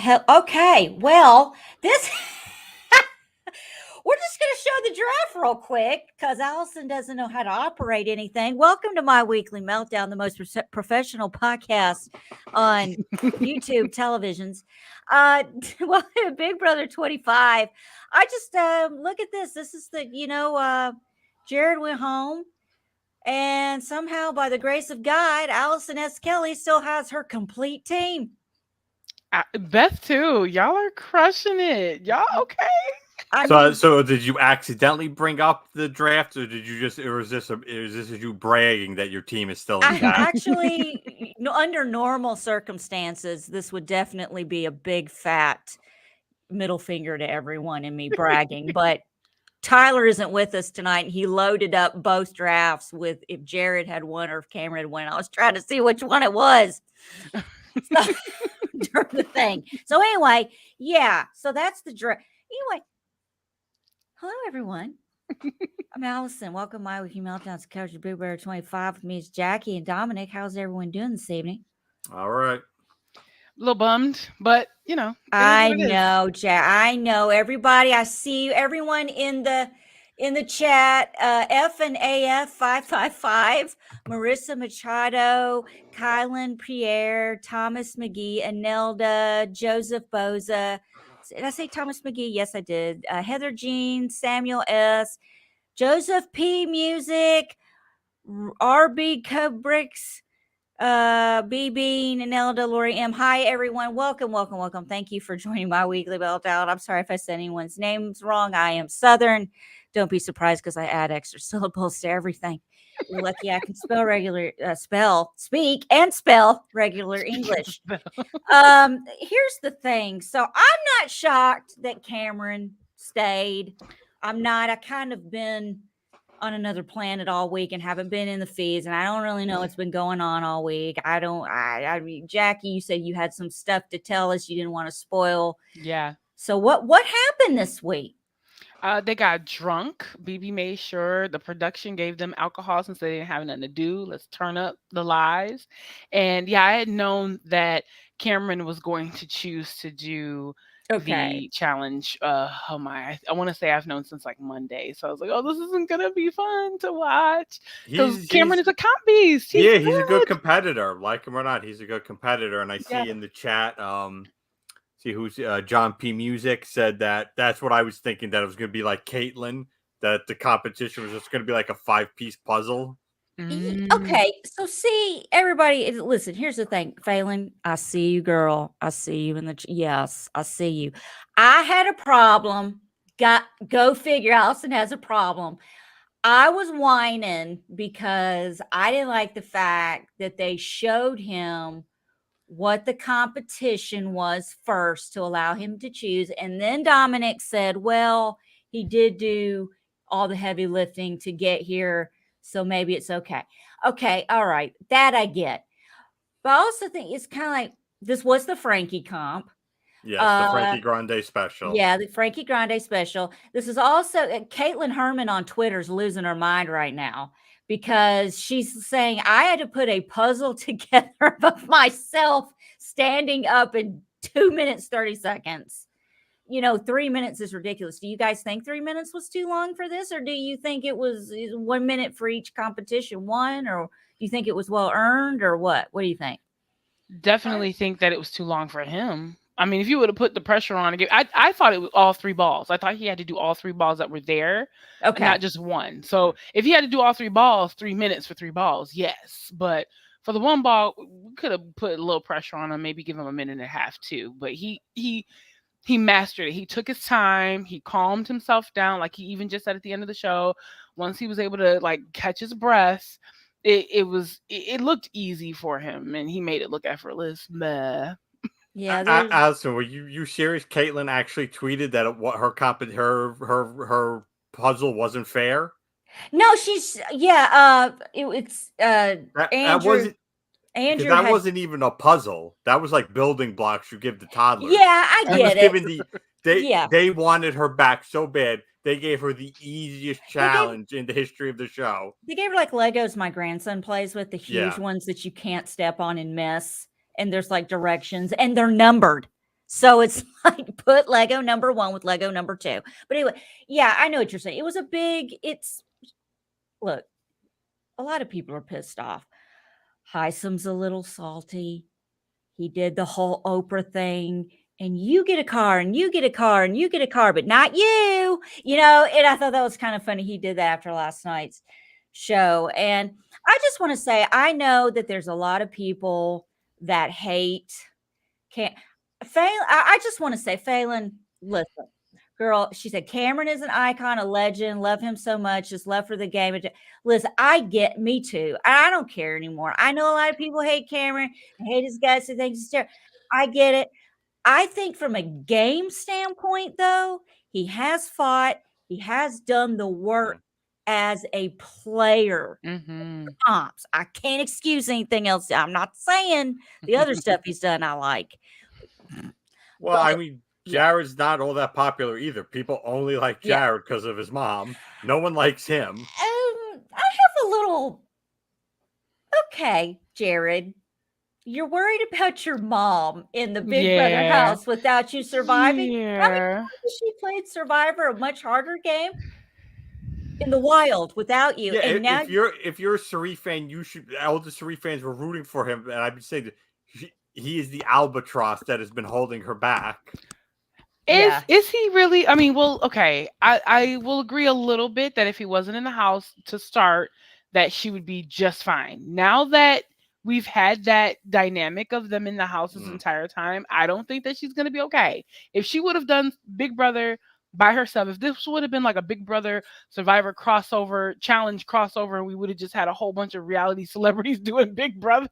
Okay, well, this we're just going to show the draft real quick because Allison doesn't know how to operate anything. Welcome to my weekly meltdown, the most professional podcast on YouTube televisions. Well, Big Brother 25. I just look at this. This is Jared went home. And somehow, by the grace of God, Allison S. Kelly still has her complete team. Beth too. Y'all are crushing it. Y'all okay? So did you accidentally bring up the draft, or did you just, or is this you bragging that your team is still intact? Actually, under normal circumstances, this would definitely be a big fat middle finger to everyone and me bragging. But Tyler isn't with us tonight, and he loaded up both drafts with if Jared had won or if Cameron had won. I was trying to see which one it was. During the thing. So anyway, yeah. So that's the draft. Anyway, hello everyone. I'm Allison. Welcome to my weekly meltdowns. Coach Big Bear 25 with me is Jackie and Dominic. How's everyone doing this evening? All right. A little bummed, but I know, Jack. I know everybody. I see you. Everyone in the chat. F and AF 555. Marissa Machado, Kylan Pierre, Thomas McGee, Anelda, Joseph Boza. Did I say Thomas McGee? Yes, I did. Heather Jean, Samuel S, Joseph P Music, RB Kubricks, B Bean, and Elda, Lori M. Hi, everyone. Welcome. Thank you for joining my weekly meltdown. I'm sorry if I said anyone's names wrong. I am Southern. Don't be surprised because I add extra syllables to everything. You're lucky I can speak and spell regular English. Here's the thing. So I'm not shocked that Cameron stayed. I'm not. I kind of been on another planet all week and haven't been in the feeds, and I don't really know what's been going on all week. I mean, Jackie, you said you had some stuff to tell us you didn't want to spoil. Yeah. So what happened this week? They got drunk. BB made sure the production gave them alcohol since they didn't have nothing to do. Let's turn up the lies. And yeah, I had known that Cameron was going to choose to do the challenge. I want to say I've known since like Monday. So I was like, oh, this isn't going to be fun to watch. Because Cameron is a comp beast. He's a good competitor. Like him or not, he's a good competitor. And I see in the chat, see who's John P. Music said that's what I was thinking, that it was going to be like Caitlin, that the competition was just going to be like a 5-piece puzzle. Okay, so see, everybody, listen, here's the thing. Phelan, I see you, girl. I see you yes, I see you. I had a problem. Go figure. Allison has a problem. I was whining because I didn't like the fact that they showed him what the competition was first to allow him to choose. And then Dominic said, well, he did do all the heavy lifting to get here, so maybe it's okay. Okay, all right, that I get. But I also think it's kind of like, this was the Frankie comp. Yes, the Frankie Grande special. Yeah, the Frankie Grande special. This is also, Caitlin Herman on Twitter's losing her mind right now, because she's saying I had to put a puzzle together of myself standing up in 2 minutes, 30 seconds. 3 minutes is ridiculous. Do you guys think 3 minutes was too long for this? Or do you think it was 1 minute for each competition one? Or do you think it was well earned, or what? What do you think? Definitely think that it was too long for him. I mean, if you would have put the pressure on again, I thought it was all 3 balls. I thought he had to do all 3 balls that were there, not just one. So if he had to do all 3 balls, 3 minutes for 3 balls, yes. But for the 1 ball, we could have put a little pressure on him, maybe give him a minute and a half too. But he mastered it. He took his time. He calmed himself down, like he even just said at the end of the show. Once he was able to like catch his breath, it looked easy for him, and he made it look effortless. Meh. Yeah, Allison, were you serious? Caitlin actually tweeted that her puzzle wasn't fair. No, she's it's Andrew. Andrew, that wasn't even a puzzle. That was like building blocks you give the toddlers. Yeah, I get it. They wanted her back so bad. They gave her the easiest challenge in the history of the show. They gave her like Legos my grandson plays with, the huge ones that you can't step on and miss. And there's like directions, and they're numbered. So it's like put Lego number 1 with Lego number 2. But anyway, yeah, I know what you're saying. It was a big, look, a lot of people are pissed off. Hisam's a little salty. He did the whole Oprah thing. And you get a car, and you get a car, and you get a car, but not you. And I thought that was kind of funny. He did that after last night's show. And I just want to say, I know that there's a lot of people that hate. I just want to say, Phelan, listen, girl, she said, Cameron is an icon, a legend, love him so much, just love for the game. Listen, me too. I don't care anymore. I know a lot of people hate Cameron, hate his guts, and things. I get it. I think from a game standpoint, though, he has fought, he has done the work as a player. Comps. I can't excuse anything else. I'm not saying the other stuff he's done I like. Well, I mean, Jared's not all that popular either. People only like Jared because of his mom. No one likes him. I have a little. Okay, Jared, you're worried about your mom in the Big Brother house without you surviving. How many times has she played Survivor, a much harder game, in the wild without you? Yeah, and now, if you're a Cirie fan, you should. All the Cirie fans were rooting for him, and I've been saying that he is the albatross that has been holding her back. Is he really? I mean, well, okay. I will agree a little bit that if he wasn't in the house to start, that she would be just fine. Now that we've had that dynamic of them in the house this entire time, I don't think that she's going to be okay. If she would have done Big Brother by herself, if this would have been like a Big Brother Survivor challenge crossover, and we would have just had a whole bunch of reality celebrities doing Big Brother,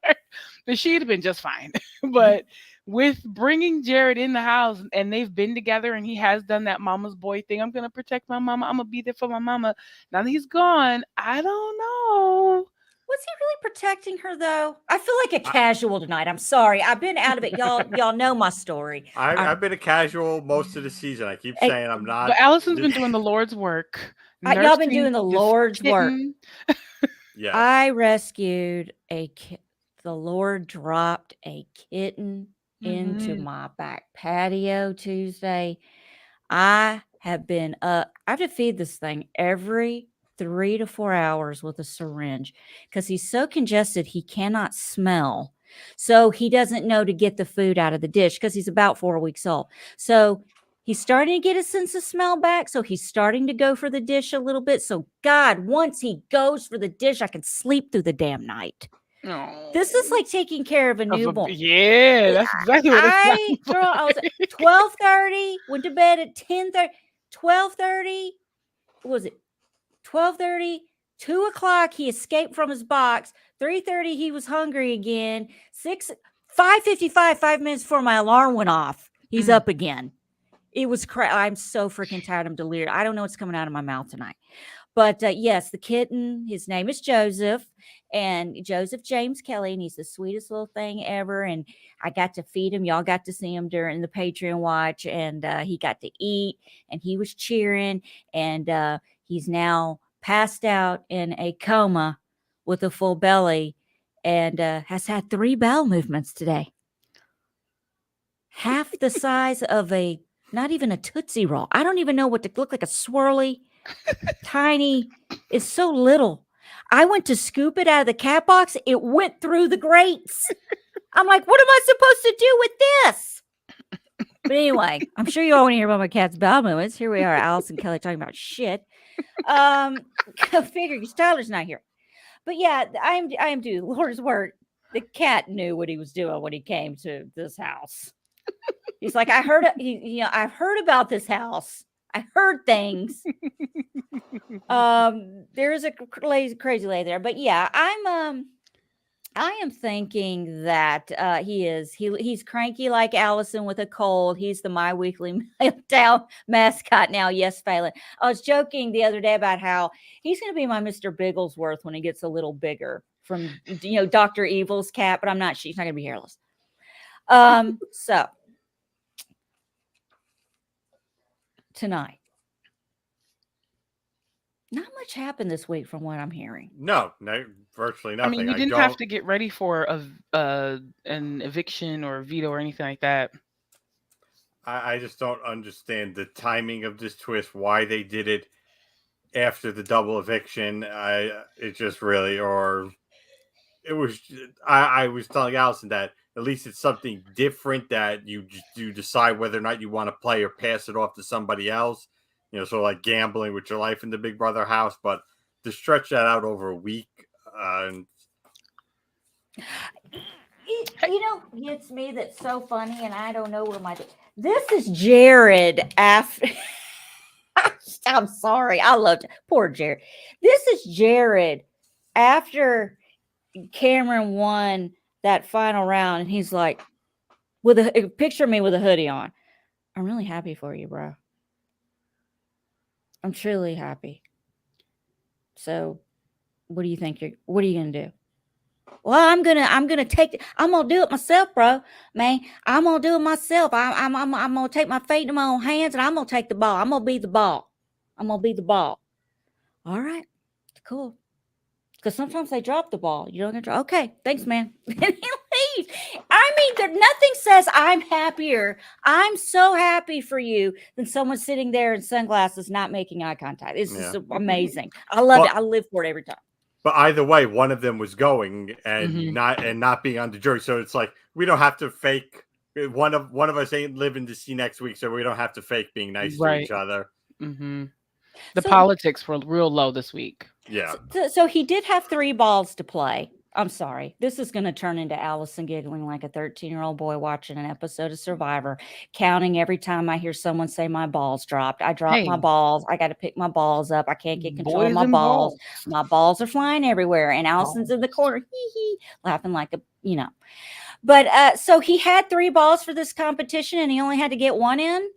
then she'd have been just fine. But with bringing Jared in the house, and they've been together, and he has done that mama's boy thing. I'm going to protect my mama. I'm going to be there for my mama. Now that he's gone, I don't know. Was he really protecting her, though? I feel like a casual tonight. I'm sorry. I've been out of it. Y'all know my story. I've been a casual most of the season. I keep saying I'm not. But Allison's been doing the Lord's work. Y'all been doing the Lord's work. Yeah. I rescued the Lord dropped a kitten into my back patio Tuesday. I have to feed this thing every 3 to 4 hours with a syringe because he's so congested he cannot smell. So he doesn't know to get the food out of the dish because he's about 4 weeks old. So he's starting to get a sense of smell back. So he's starting to go for the dish a little bit. So God, once he goes for the dish, I can sleep through the damn night. This is like taking care of a newborn. That's exactly what it's like. I was at 12:30, went to bed at 10:30, 12:30. What was it? 12:30, 2 o'clock, he escaped from his box. 3:30, he was hungry again. 5:55, 5 minutes before my alarm went off, he's up again. It was I'm so freaking tired. I'm delirious. I don't know what's coming out of my mouth tonight. But yes, the kitten, his name is Joseph, and Joseph James Kelly, and he's the sweetest little thing ever. And I got to feed him. Y'all got to see him during the Patreon watch, and he got to eat, and he was cheering, and he's now passed out in a coma with a full belly, and has had 3 bowel movements today. Half the size of not even a Tootsie Roll. I don't even know what to look like, a swirly, tiny. It's so little. I went to scoop it out of the cat box. It went through the grates. I'm like, what am I supposed to do with this? But anyway, I'm sure you all want to hear about my cat's bowel movements. Here we are, Allison Kelly talking about shit. Go figure, because Tyler's not here. But yeah, I am doing Lord's work. The cat knew what he was doing when he came to this house. He's like, I've heard about this house. I heard things. There is a crazy lady there, but yeah, I am thinking that he's cranky like Allison with a cold. He's the My Weekly Meltdown mascot now. Yes, Phelan. I was joking the other day about how he's going to be my Mr. Bigglesworth when he gets a little bigger from Dr. Evil's cat, but I'm not. She's not going to be hairless. So tonight, not much happened this week from what I'm hearing. No, virtually nothing. I mean, you didn't have to get ready for an eviction or a veto or anything like that. I just don't understand the timing of this twist, why they did it after the double eviction. It just really, or it was. I was telling Allison that at least it's something different that you decide whether or not you want to play or pass it off to somebody else. Sort of like gambling with your life in the Big Brother house. But to stretch that out over a week, it's me that's so funny, and I don't know where my. This is Jared after. I'm sorry. I loved it. Poor Jared. This is Jared after Cameron won that final round, and he's like, with a picture of me with a hoodie on. I'm really happy for you, bro. I'm truly happy. So, what do you think what are you gonna do? Well, I'm gonna do it myself, bro. Man, I'm gonna do it myself. I'm gonna take my fate in my own hands, and I'm gonna take the ball. I'm gonna be the ball. All right, cool. Because sometimes they drop the ball. You don't get drop. Okay, thanks, man. And he leaves. I mean, nothing says I'm happier. I'm so happy for you than someone sitting there in sunglasses not making eye contact. This is amazing. I love it. I live for it every time. But either way, one of them was going and not being on the jury. So it's like we don't have to fake. One of us ain't living to see next week, so we don't have to fake being nice to each other. Mm-hmm. The politics were real low this week. Yeah. So he did have 3 balls to play. I'm sorry. This is going to turn into Allison giggling like a 13-year-old boy watching an episode of Survivor, counting every time I hear someone say my balls dropped. I dropped my balls. I got to pick my balls up. I can't get control of my balls. My balls are flying everywhere. And Allison's in the corner, laughing like a, But so he had 3 balls for this competition, and he only had to get 1 in?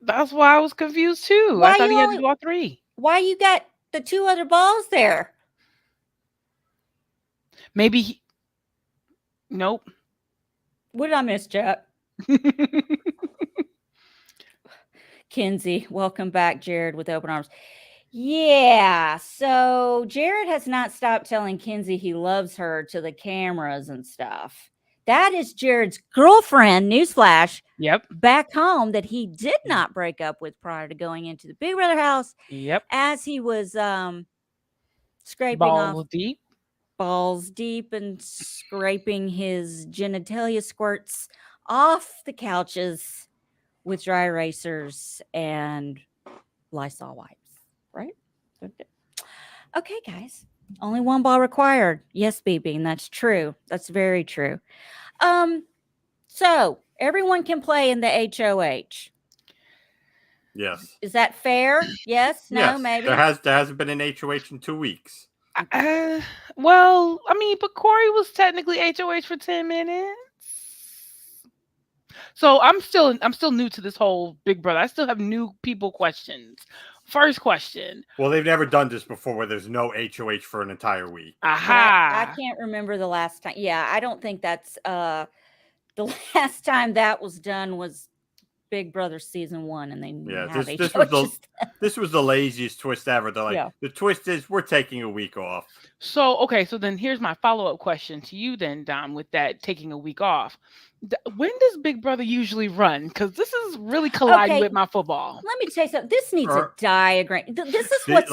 That's why I was confused too. I thought he had to do all 3. Why you got the 2 other balls there? Maybe nope. What did I miss, Jack? Kinsey, welcome back, Jared, with open arms. Yeah, so Jared has not stopped telling Kinsey he loves her to the cameras and stuff. That is Jared's girlfriend, newsflash. Yep. Back home that he did not break up with prior to going into the Big Brother house. Yep. As he was scraping balls deep and scraping his genitalia squirts off the couches with dry erasers and Lysol wipes, right? Okay, guys. Only 1 ball required. Yes, BB, and that's true. That's very true. So everyone can play in the HOH. Yes. Is that fair? Yes? No? Yes. Maybe? There hasn't been an HOH in 2 weeks. Well, I mean, but Cory was technically HOH for 10 minutes. So I'm still new to this whole Big Brother. I still have new people questions. First question. Well, they've never done this before where there's no HOH for an entire week. I can't remember the last time. Yeah, I don't think that's the last time that was done was Big Brother season 1, and they this was the laziest twist ever. They're like, the twist is we're taking a week off. So so then here's my follow-up question to you then, Dom, with that taking a week off. When does Big Brother usually run? Because this is really colliding with my football. Let me tell you something. This needs a diagram. This is what's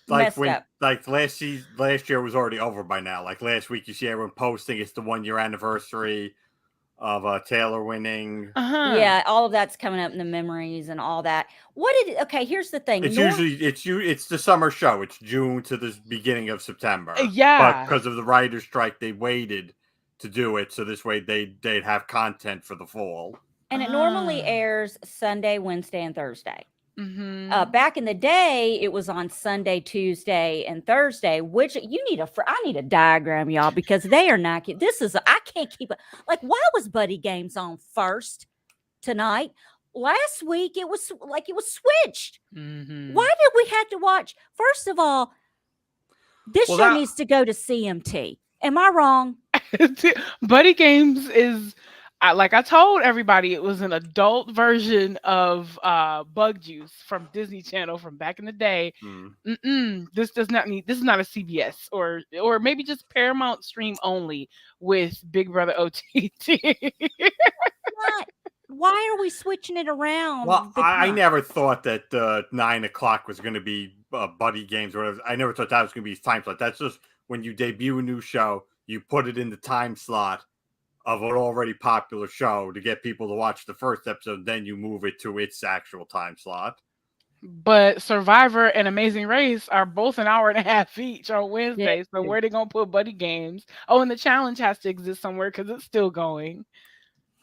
messed up. Like last year was already over by now. Like last week, you see everyone posting it's the 1-year anniversary of Taylor winning. Yeah, all of that's coming up in the memories and all that. Here's the thing. It's the summer show. It's June to the beginning of September. Yeah. But because of the writer's strike, they waited to do it so this way they'd have content for the fall. And it normally airs Sunday, Wednesday, and Thursday. Back in the day, it was on Sunday, Tuesday, and Thursday. Which I need a diagram, y'all, because they are not. I can't keep it. Like, why was Buddy Games on first tonight? Last week it was switched. Why did we have to watch? First of all, this show needs to go to CMT. Am I wrong? Buddy Games is. Like I told everybody, it was an adult version of Bug Juice from Disney Channel from back in the day. This is not a CBS or maybe just Paramount Stream only with Big Brother OTT. why are we switching it around? Well, I never thought that 9 o'clock was going to be buddy games or whatever. I never thought that was going to be his time slot. That's just when you debut a new show, you put it in the time slot of an already popular show to get people to watch the first episode. Then you move it to its actual time slot. But Survivor and Amazing Race are both an hour and a half each on Wednesday. So where are they going to put buddy games? Oh, and the challenge has to exist somewhere because it's still going.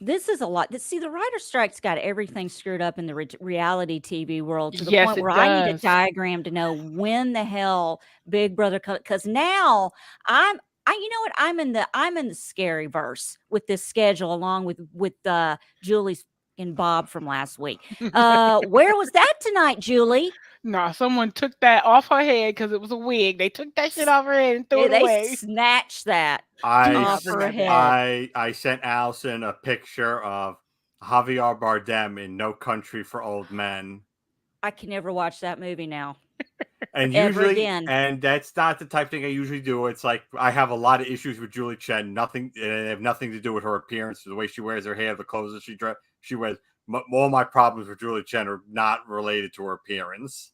This is a lot. See, the writer strike's got everything screwed up in the reality TV world to the point where I need a diagram to know when the hell Big Brother, because now you know what? I'm in the scaryverse with this schedule, along with Julie's and Bob from last week. Where was that tonight, Julie? No, someone took that off her head because it was a wig. They took that shit off her head and threw it away. They snatched that off her head. I sent Allison a picture of Javier Bardem in No Country for Old Men. I can never watch that movie now. And usually, and that's not the type of thing I usually do. It's like I have a lot of issues with Julie Chen. They have nothing to do with her appearance, the way she wears her hair, the clothes that she wears. All my problems with Julie Chen are not related to her appearance.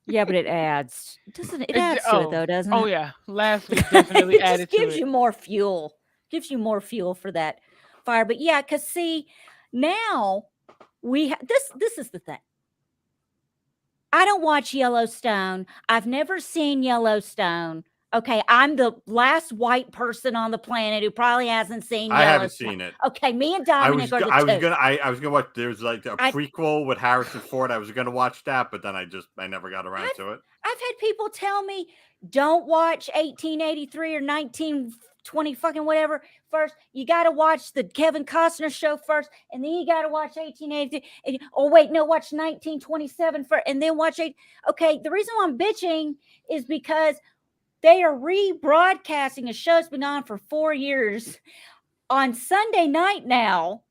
Yeah, but it adds, doesn't it? It adds to it, though, doesn't it? Oh yeah, last week definitely added to it. It gives you more fuel. Gives you more fuel for that fire. But yeah, because see, now we this is the thing. I don't watch Yellowstone. I've never seen Yellowstone. Okay, I'm the last white person on the planet who probably hasn't seen Yellowstone. I haven't seen it. Okay, me and Dominic are the two. I was gonna watch. There's like a prequel with Harrison Ford. I was gonna watch that, but then I never got around to it. I've had people tell me, don't watch 1883 or 1920 fucking whatever first. You got to watch the Kevin Costner show first, and then you got to watch 1883. Or wait, no, watch 1927 first, and then watch it. Okay, the reason why I'm bitching is because they are rebroadcasting a show that's been on for 4 years on Sunday night now,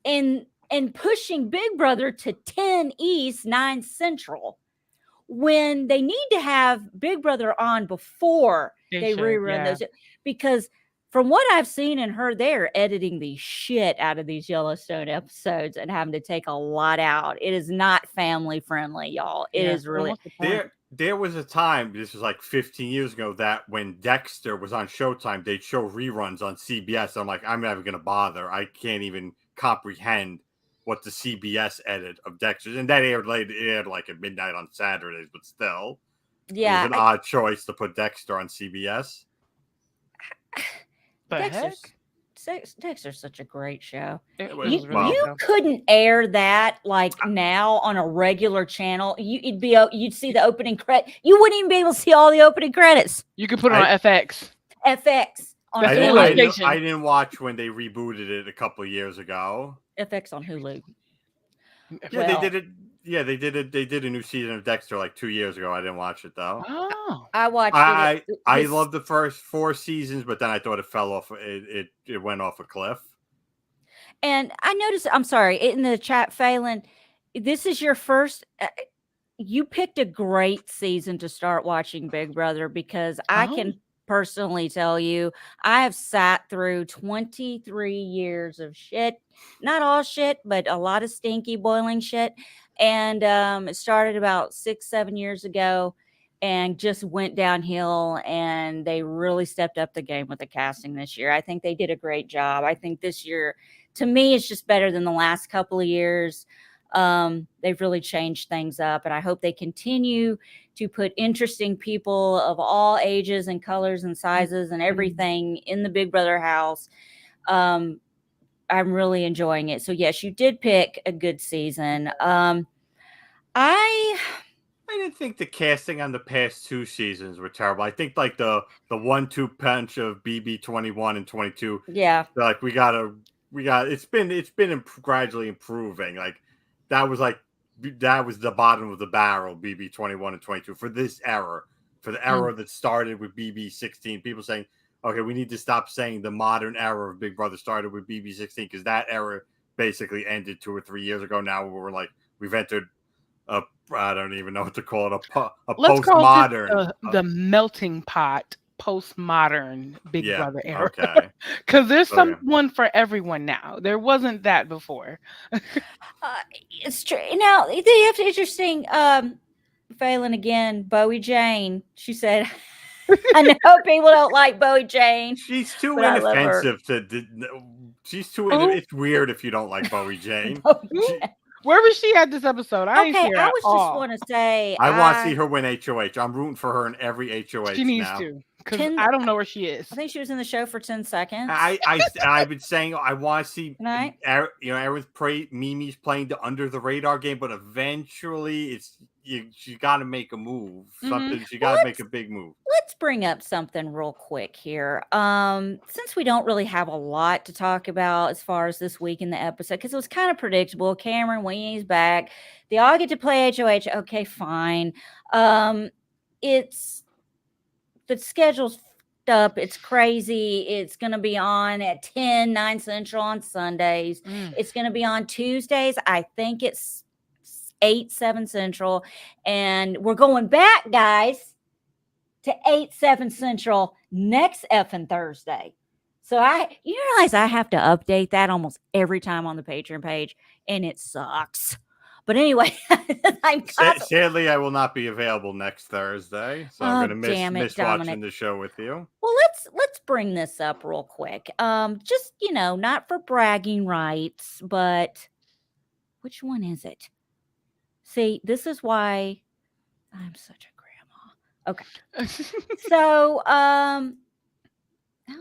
and pushing Big Brother to 10 East, 9 Central, when they need to have Big Brother on before they rerun those. Because from what I've seen and heard, they're editing the shit out of these Yellowstone episodes and having to take a lot out. It is not family friendly, y'all. It is really. There was a time, this was like 15 years ago, that when Dexter was on Showtime, they'd show reruns on CBS. I'm like, I'm never going to bother. I can't even comprehend what the CBS edit of Dexter, and that aired late. It aired like at midnight on Saturdays, but still, yeah, it was an odd choice to put Dexter on CBS. Dexter's such a great show. You couldn't air that like now on a regular channel. You'd see the opening credit. You wouldn't even be able to see all the opening credits. You could put it on FX. On Hulu. I didn't watch when they rebooted it a couple of years ago. FX on Hulu. Yeah, they did it. Yeah, they did it. They did a new season of Dexter like 2 years ago. I didn't watch it though. Oh, I watched it. I loved the first 4 seasons, but then I thought it fell off. It went off a cliff. And I noticed. I'm sorry, in the chat, Phelan, this is your first. You picked a great season to start watching Big Brother, because I can personally tell you, I have sat through 23 years of shit. Not all shit, but a lot of stinky boiling shit. And it started about 6-7 years ago and just went downhill, and they really stepped up the game with the casting this year. I think they did a great job. I think this year, to me, it's just better than the last couple of years. They've really changed things up, and I hope they continue to put interesting people of all ages and colors and sizes and everything in the Big Brother house. I'm really enjoying it. So yes, you did pick a good season. I didn't think the casting on the past 2 seasons were terrible. I think like the 1-2 punch of BB 21 and 22. Yeah, like we got it's been gradually improving. Like that was the bottom of the barrel, BB 21 and 22 for this era, for the era that started with BB 16. People saying, okay, we need to stop saying the modern era of Big Brother started with BB 16, because that era basically ended 2 or 3 years ago. Now we've entered I don't even know what to call it, a postmodern, the melting pot postmodern Big Brother era. Okay. Because there's someone for everyone now. There wasn't that before. It's true. Now they have to interesting. Phelan again, Bowie Jane. She said, "I know people don't like Bowie Jane. She's too but I love her." inoffensive to. She's too. It's weird if you don't like Bowie Jane. Where was she at this episode? I Okay, I was just want to say I want to see her win HOH. I'm rooting for her in every HOH. She needs now. to, because I don't know where she is. I think she was in the show for 10 seconds. I've been saying I want to see. Right? Everyone's Mimi's playing the under the radar game, but eventually she got to make a move. Something she got to make a big move. Let's bring up something real quick here. Since we don't really have a lot to talk about as far as this week in the episode, because it was kind of predictable. Cameron, when he's back, they all get to play HOH. Okay, fine. It's the schedule's up. It's crazy. It's going to be on at 9 Central on Sundays. It's going to be on Tuesdays. I think it's 8, 7 Central. And we're going back, guys, to 8, 7 Central next effing Thursday. So you realize I have to update that almost every time on the Patreon page, and it sucks. But anyway, sadly, I will not be available next Thursday, so I'm going to miss watching the show with you. Well, let's bring this up real quick. Just not for bragging rights, but which one is it? See, this is why I'm such a grandma. Okay, so how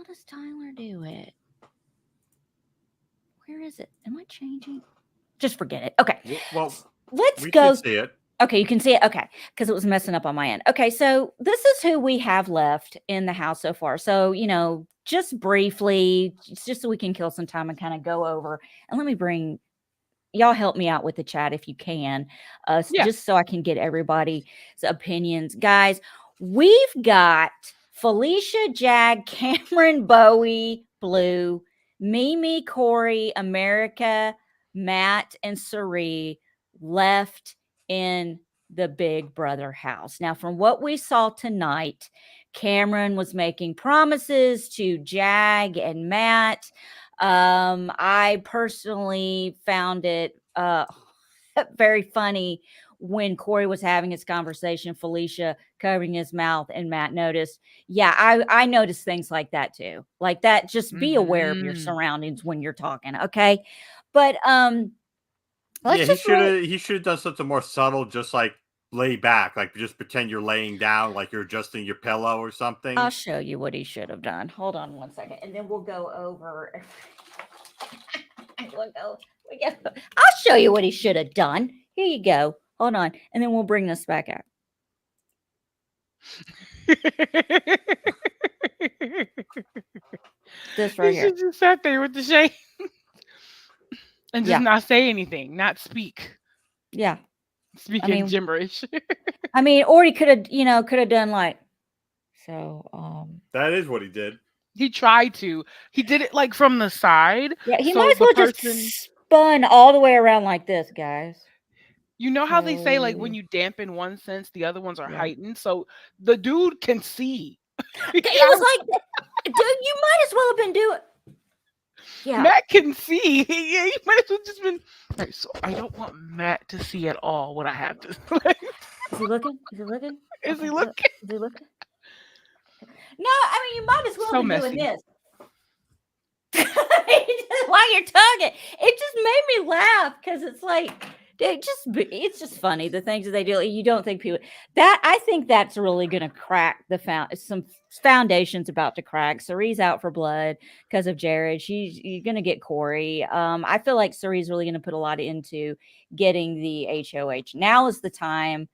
does Tyler do it? Where is it? Am I changing? Just forget it. Okay. Well, let's go. See it. Okay, you can see it. Okay, because it was messing up on my end. Okay, so this is who we have left in the house so far. So, just briefly, just so we can kill some time and kind of go over. And let me bring y'all help me out with the chat if you can, just so I can get everybody's opinions. Guys, we've got Felicia, Jag, Cameron, Bowie, Blue, Mimi, Cory, America, Matt, and Cirie left in the Big Brother house. Now, from what we saw tonight, Cameron was making promises to Jag and Matt. I personally found it very funny when Cory was having his conversation, Felicia covering his mouth, and Matt noticed. Yeah, I noticed things like that too. Like that, just be aware of your surroundings when you're talking, okay? But he should have done something more subtle, just like lay back, like just pretend you're laying down, like you're adjusting your pillow or something. I'll show you what he should have done. Hold on one second, and then we'll go over. I'll show you what he should have done. Here you go. Hold on, and then we'll bring this back out. This right here. He just sat there with the shade and just not say anything, not speak. Yeah, speaking gibberish. Or he could have done like so. That is what he did. He tried to. He did it like from the side. Yeah, he might as well just spun all the way around like this, guys. You know how they say, like, when you dampen one sense, the other ones are heightened? So the dude can see. It was like, dude, you might as well have been doing. Yeah. Matt can see. Yeah, you might as well just been. Right, so I don't want Matt to see at all what I have to say. Is he looking? Is he looking? Is he looking? Is he looking? No, you might as well be doing this. While you're talking, it just made me laugh because it's like, it's just funny the things that they do. You don't think people I think that's really going to crack some foundations about to crack. Cirie's out for blood because of Jared. You're going to get Cory. I feel like Cirie's really going to put a lot into getting the HOH. Now is the time.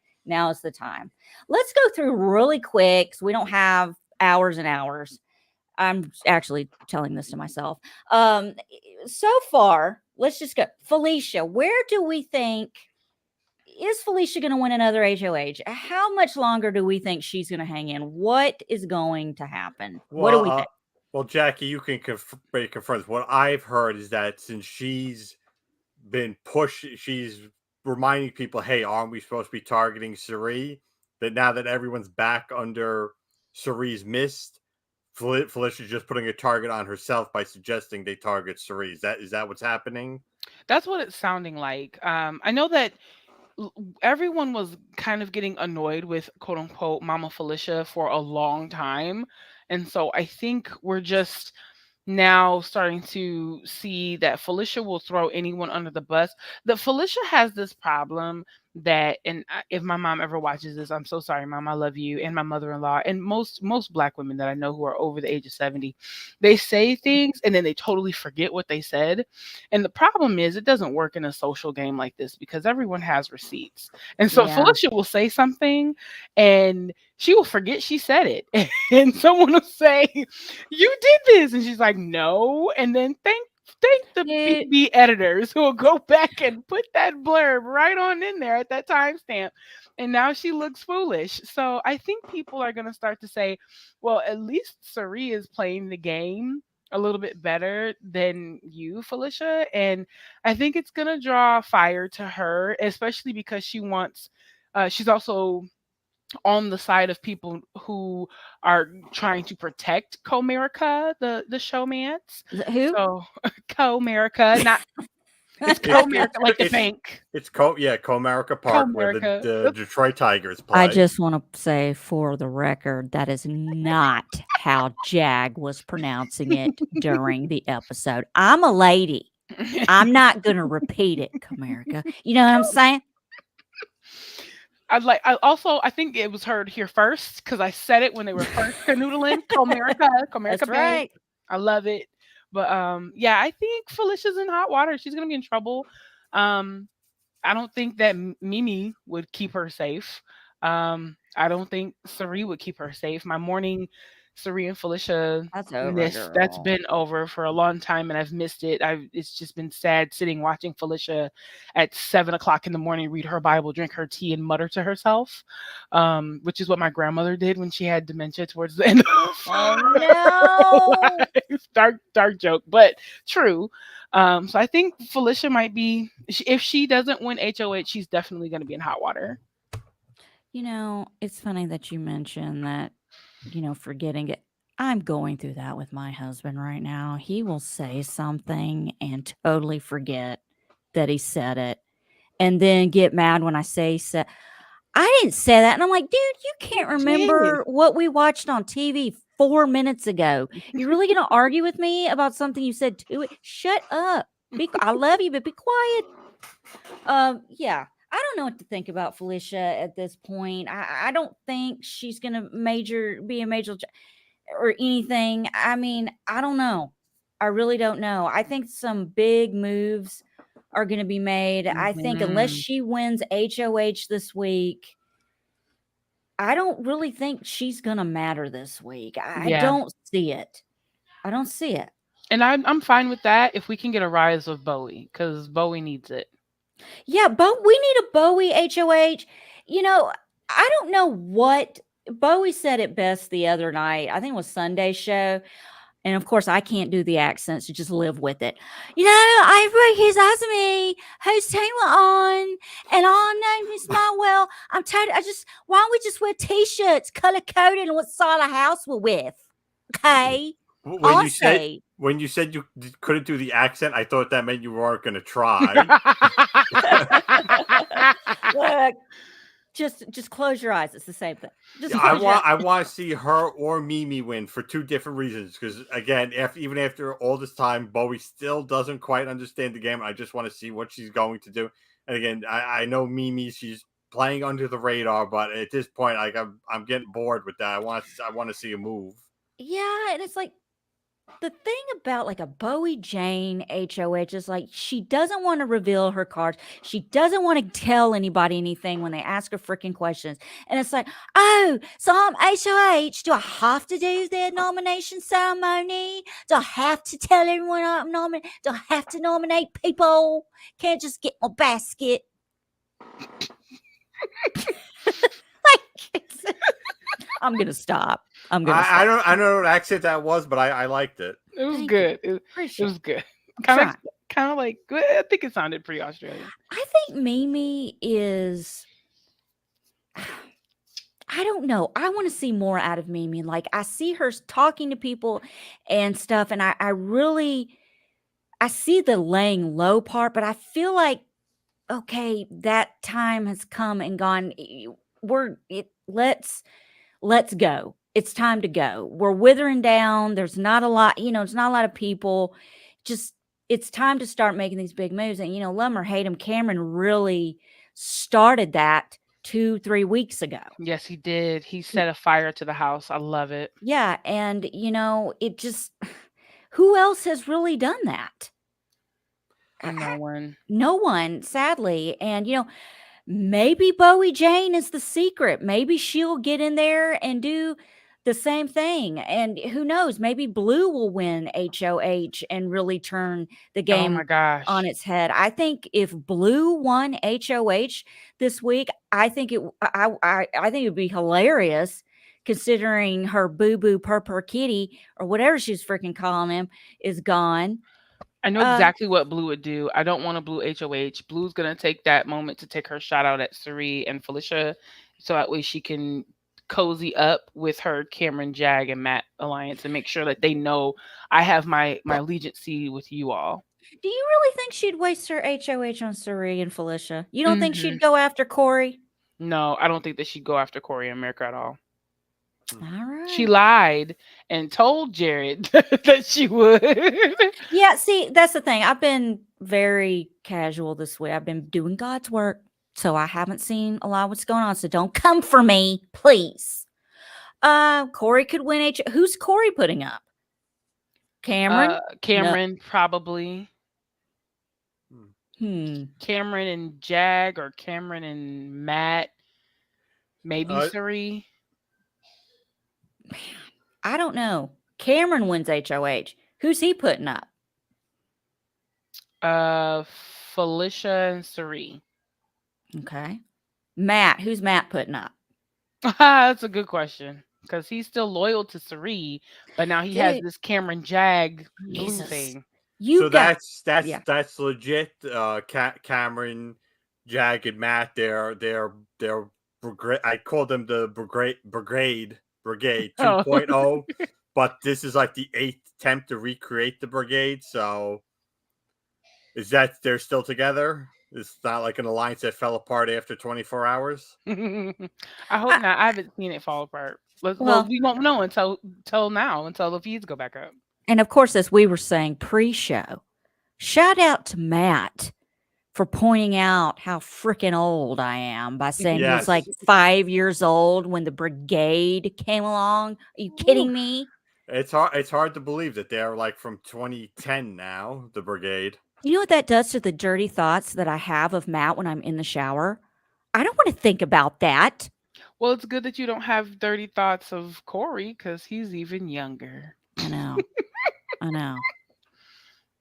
Let's go through really quick so we don't have hours and hours. I'm actually telling this to myself. So far, let's just go. Felicia, where do we think is Felicia going to win another HOH? How much longer do we think she's going to hang in? What is going to happen? What do we think? Well, Jackie, you can confirm this. What I've heard is that since she's been pushed, she's reminding people, hey, aren't we supposed to be targeting Cirie? That now that everyone's back under Cirie's missed, Felicia's just putting a target on herself by suggesting they target Cirie. Is that what's happening? That's what it's sounding like. I know that everyone was kind of getting annoyed with quote unquote Mama Felicia for a long time. And so I think we're just now starting to see that Felicia will throw anyone under the bus. That Felicia has this problem that, and if my mom ever watches this, I'm so sorry, Mom, I love you, and my mother-in-law, and most Black women that I know who are over the age of 70, they say things and then they totally forget what they said. And the problem is, it doesn't work in a social game like this because everyone has receipts. And so Felicia will say something and she will forget she said it. And someone will say, "You did this." And she's like, "No." And then thank the BB editors who will go back and put that blurb right on in there at that timestamp. And now she looks foolish. So I think people are going to start to say, well, at least Cirie is playing the game a little bit better than you, Felicia. And I think it's going to draw fire to her, especially because she's also on the side of people who are trying to protect Comerica, the showmance. Who? So Comerica, not it's Comerica like the bank. It's Comerica Park, where the Detroit Tigers play. I just want to say for the record, that is not how Jag was pronouncing it during the episode. I'm a lady. I'm not going to repeat it, Comerica. You know what I'm saying? I think it was heard here first because I said it when they were first canoodling. Comerica That's Bank. right. I love it. But yeah, I think Felicia's in hot water. She's gonna be in trouble. I don't think that Mimi would keep her safe. I don't think Cirie would keep her safe. My morning Cirie and Felicia that's been over for a long time, and I've missed it. It's just been sad sitting watching Felicia at 7:00 in the morning read her Bible, drink her tea, and mutter to herself, which is what my grandmother did when she had dementia towards the end. Oh no! dark joke, but true. So I think Felicia might be, if she doesn't win HOH, she's definitely going to be in hot water. You know, it's funny that you mentioned that, forgetting it. I'm going through that with my husband right now. He will say something and totally forget that he said it and then get mad when I say, I didn't say that. And I'm like, dude, you can't remember what we watched on TV 4 minutes ago. You're really going to argue with me about something you said to it? Shut up. I love you, but be quiet. Yeah. I don't know what to think about Felicia at this point. I don't think she's going to be a major or anything. I mean, I don't know. I really don't know. I think some big moves are going to be made. Mm-hmm. I think unless she wins HOH this week, I don't really think she's going to matter this week. I don't see it. I don't see it. And I'm fine with that if we can get a rise of Bowie, because Bowie needs it. Yeah, but we need a Bowie HOH. I don't know what Bowie said it best the other night. I think it was Sunday's show. And of course, I can't do the accents. So just live with it. Everybody asking me whose team we're on, and all I know is well. I'm tired. Why don't we just wear t-shirts, color coded, and what side of the house we're with? Okay. When you said you couldn't do the accent, I thought that meant you weren't going to try. Look, just close your eyes. It's the same thing. I want to see her or Mimi win for two different reasons. Because again, even after all this time, Bowie still doesn't quite understand the game. I just want to see what she's going to do. And again, I know Mimi, she's playing under the radar, but at this point, like I'm getting bored with that. I want to see a move. Yeah, and it's like, the thing about like a Bowie Jane HOH is like she doesn't want to reveal her cards. She doesn't want to tell anybody anything when they ask her freaking questions. And it's like, oh, so I'm HOH. Do I have to do their nomination ceremony? Do I have to tell everyone I'm nominated? Do I have to nominate people? Can't just get my basket. I'm gonna stop. I don't know what accent that was, but I liked it. It was good. It was good. Kind of like, I think it sounded pretty Australian. I think Mimi is, I I don't know. I want to see more out of Mimi. Like, I see her talking to people and stuff, and I really I see the laying low part, but I feel like, okay, that time has come and gone. Let's go. It's time to go. We're withering down. There's not a lot, it's not a lot of people. Just it's time to start making these big moves. And love 'em or hate him, Cameron really started that 2-3 weeks ago. Yes, he did. He set a fire to the house. I love it. Yeah, and it just who else has really done that? No one. No one, sadly. And maybe Bowie Jane is the secret. Maybe she'll get in there and do the same thing. And who knows? Maybe Blue will win HOH and really turn the Oh my game gosh. on its head. I think if Blue won HOH this week, I think I think it would be hilarious, considering her boo boo purr kitty or whatever she's freaking calling him is gone. I know exactly what Blue would do. I don't want a Blue HOH. Blue's gonna take that moment to take her shot out at Cirie and Felicia, so that way she can cozy up with her Cameron, Jag, and Matt alliance and make sure that they know I have my allegiancy with you all. Do you really think she'd waste her HOH on Cirie and Felicia? You don't think Mhm. she'd go after Cory? No, I don't think that she'd go after Cory and America at all. All right. She lied and told Jared that she would. Yeah, see, that's the thing. I've been very casual this week. I've been doing God's work, so I haven't seen a lot of what's going on. So don't come for me, please. Cory could win Who's Cory putting up? Cameron? Cameron, probably. Hmm. Cameron and Jag, or Cameron and Matt. Maybe Cirie. I don't know. Cameron wins HOH. Who's he putting up? Felicia and Cirie. Okay. Matt. Who's Matt putting up? That's a good question, because he's still loyal to Cirie, but now he has this Cameron Jag Blue thing. That's legit. Cameron, Jag, and Matt. They're brigade. I call them the brigade 2.0. But this is like the 8th attempt to recreate the brigade. So is that they're still together? It's not like an alliance that fell apart after 24 hours. I hope not. I haven't seen it fall apart. Well, we won't know until the feeds go back up. And of course, as we were saying pre-show, shout out to Matt for pointing out how freaking old I am by saying he was like 5 years old when the brigade came along. Are you kidding me? It's hard to believe that they're like from 2010 now, the brigade. You know what that does to the dirty thoughts that I have of Matt when I'm in the shower? I don't want to think about that. Well, it's good that you don't have dirty thoughts of Cory, because he's even younger. I know. I know.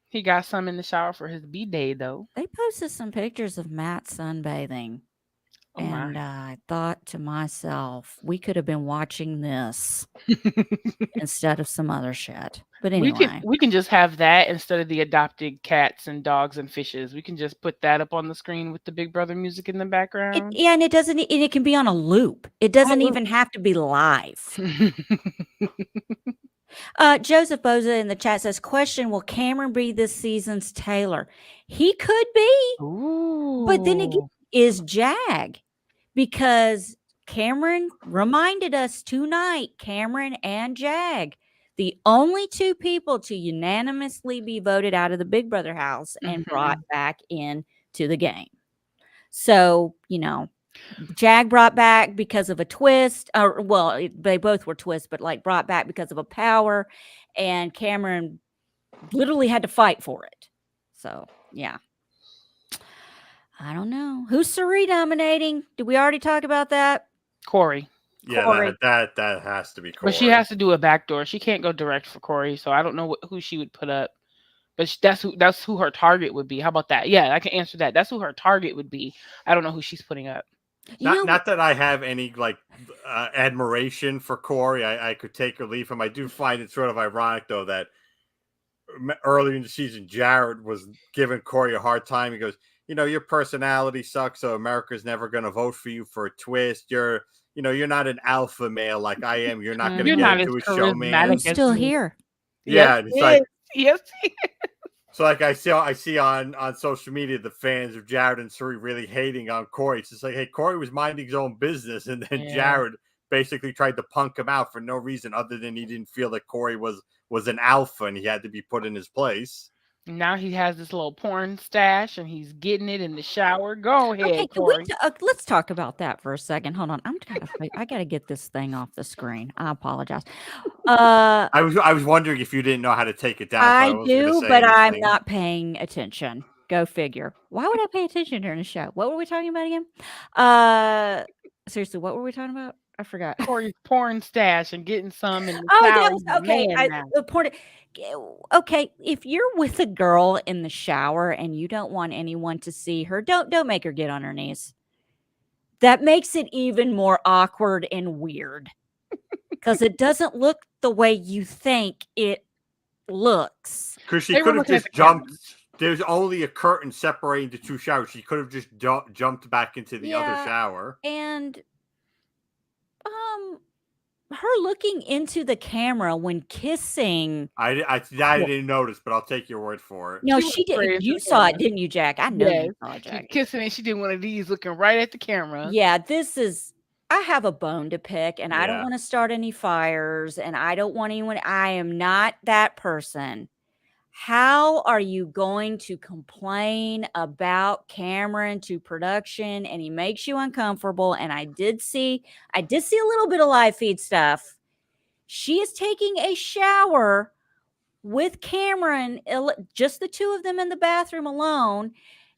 He got some in the shower for his B-day, though. They posted some pictures of Matt sunbathing. Oh, and I thought to myself, we could have been watching this instead of some other shit. But anyway. We can just have that instead of the adopted cats and dogs and fishes. We can just put that up on the screen with the Big Brother music in the background. And it can be on a loop. It doesn't even have to be live. Joseph Boza in the chat says, question, will Cameron be this season's Taylor? He could be. Ooh. But then again, is Jag. Because Cameron reminded us tonight, Cameron and Jag, the only two people to unanimously be voted out of the Big Brother house and brought back into the game. So, Jag brought back because of a twist. They both were twists, but like brought back because of a power. And Cameron literally had to fight for it. So, yeah. I don't know. Who's Cirie nominating? Did we already talk about that? Cory. Yeah, that has to be Cory. But she has to do a backdoor. She can't go direct for Cory, so I don't know who she would put up. But that's who her target would be. How about that? Yeah, I can answer that. That's who her target would be. I don't know who she's putting up. Not that I have any admiration for Cory. I could take or leave him. I do find it sort of ironic though that earlier in the season, Jared was giving Cory a hard time. He goes, your personality sucks, so America's never going to vote for you for a twist. You're you're not an alpha male like I am. You're not going to You're get not as into a show, I'm man. charismatic as still me. here. Yeah, Yes, it's like yes. so. Like I see on social media the fans of Jared and Siri really hating on Cory. It's just like, hey, Cory was minding his own business, and then Jared basically tried to punk him out for no reason other than he didn't feel that Cory was an alpha and he had to be put in his place. Now he has this little porn stash and he's getting it in the shower. Go ahead, Okay, Cory. let's talk about that for a second. Hold on, I gotta get this thing off the screen. I apologize. I was wondering if you didn't know how to take it down. So I wasn't gonna do, say but I'm anything. not paying attention. Go figure. Why would I pay attention during the show? What were we talking about again? Seriously, what were we talking about? I forgot. Cory's porn stash and getting some in the Oh, shower. that was He's a okay. man now. The point. Okay, if you're with a girl in the shower and you don't want anyone to see her, don't make her get on her knees. That makes it even more awkward and weird because it doesn't look the way you think it looks. Because she They were could have looking at just the camera. jumped. There's only a curtain separating the two showers. She could have just jumped back into the other shower. And her looking into the camera when kissing. I didn't notice, but I'll take your word for it. No, She she was straight did. into You the saw it, camera. didn't you, Jack? I know you Yes. saw it, She Jack. kissing and she did one of these looking right at the camera. Yeah, this is. I have a bone to pick, and I don't Yeah. want to start any fires, and I don't want anyone. I am not that person. How are you going to complain about Cameron to production and he makes you uncomfortable? And I did see a little bit of live feed stuff. She is taking a shower with Cameron, just the two of them in the bathroom alone,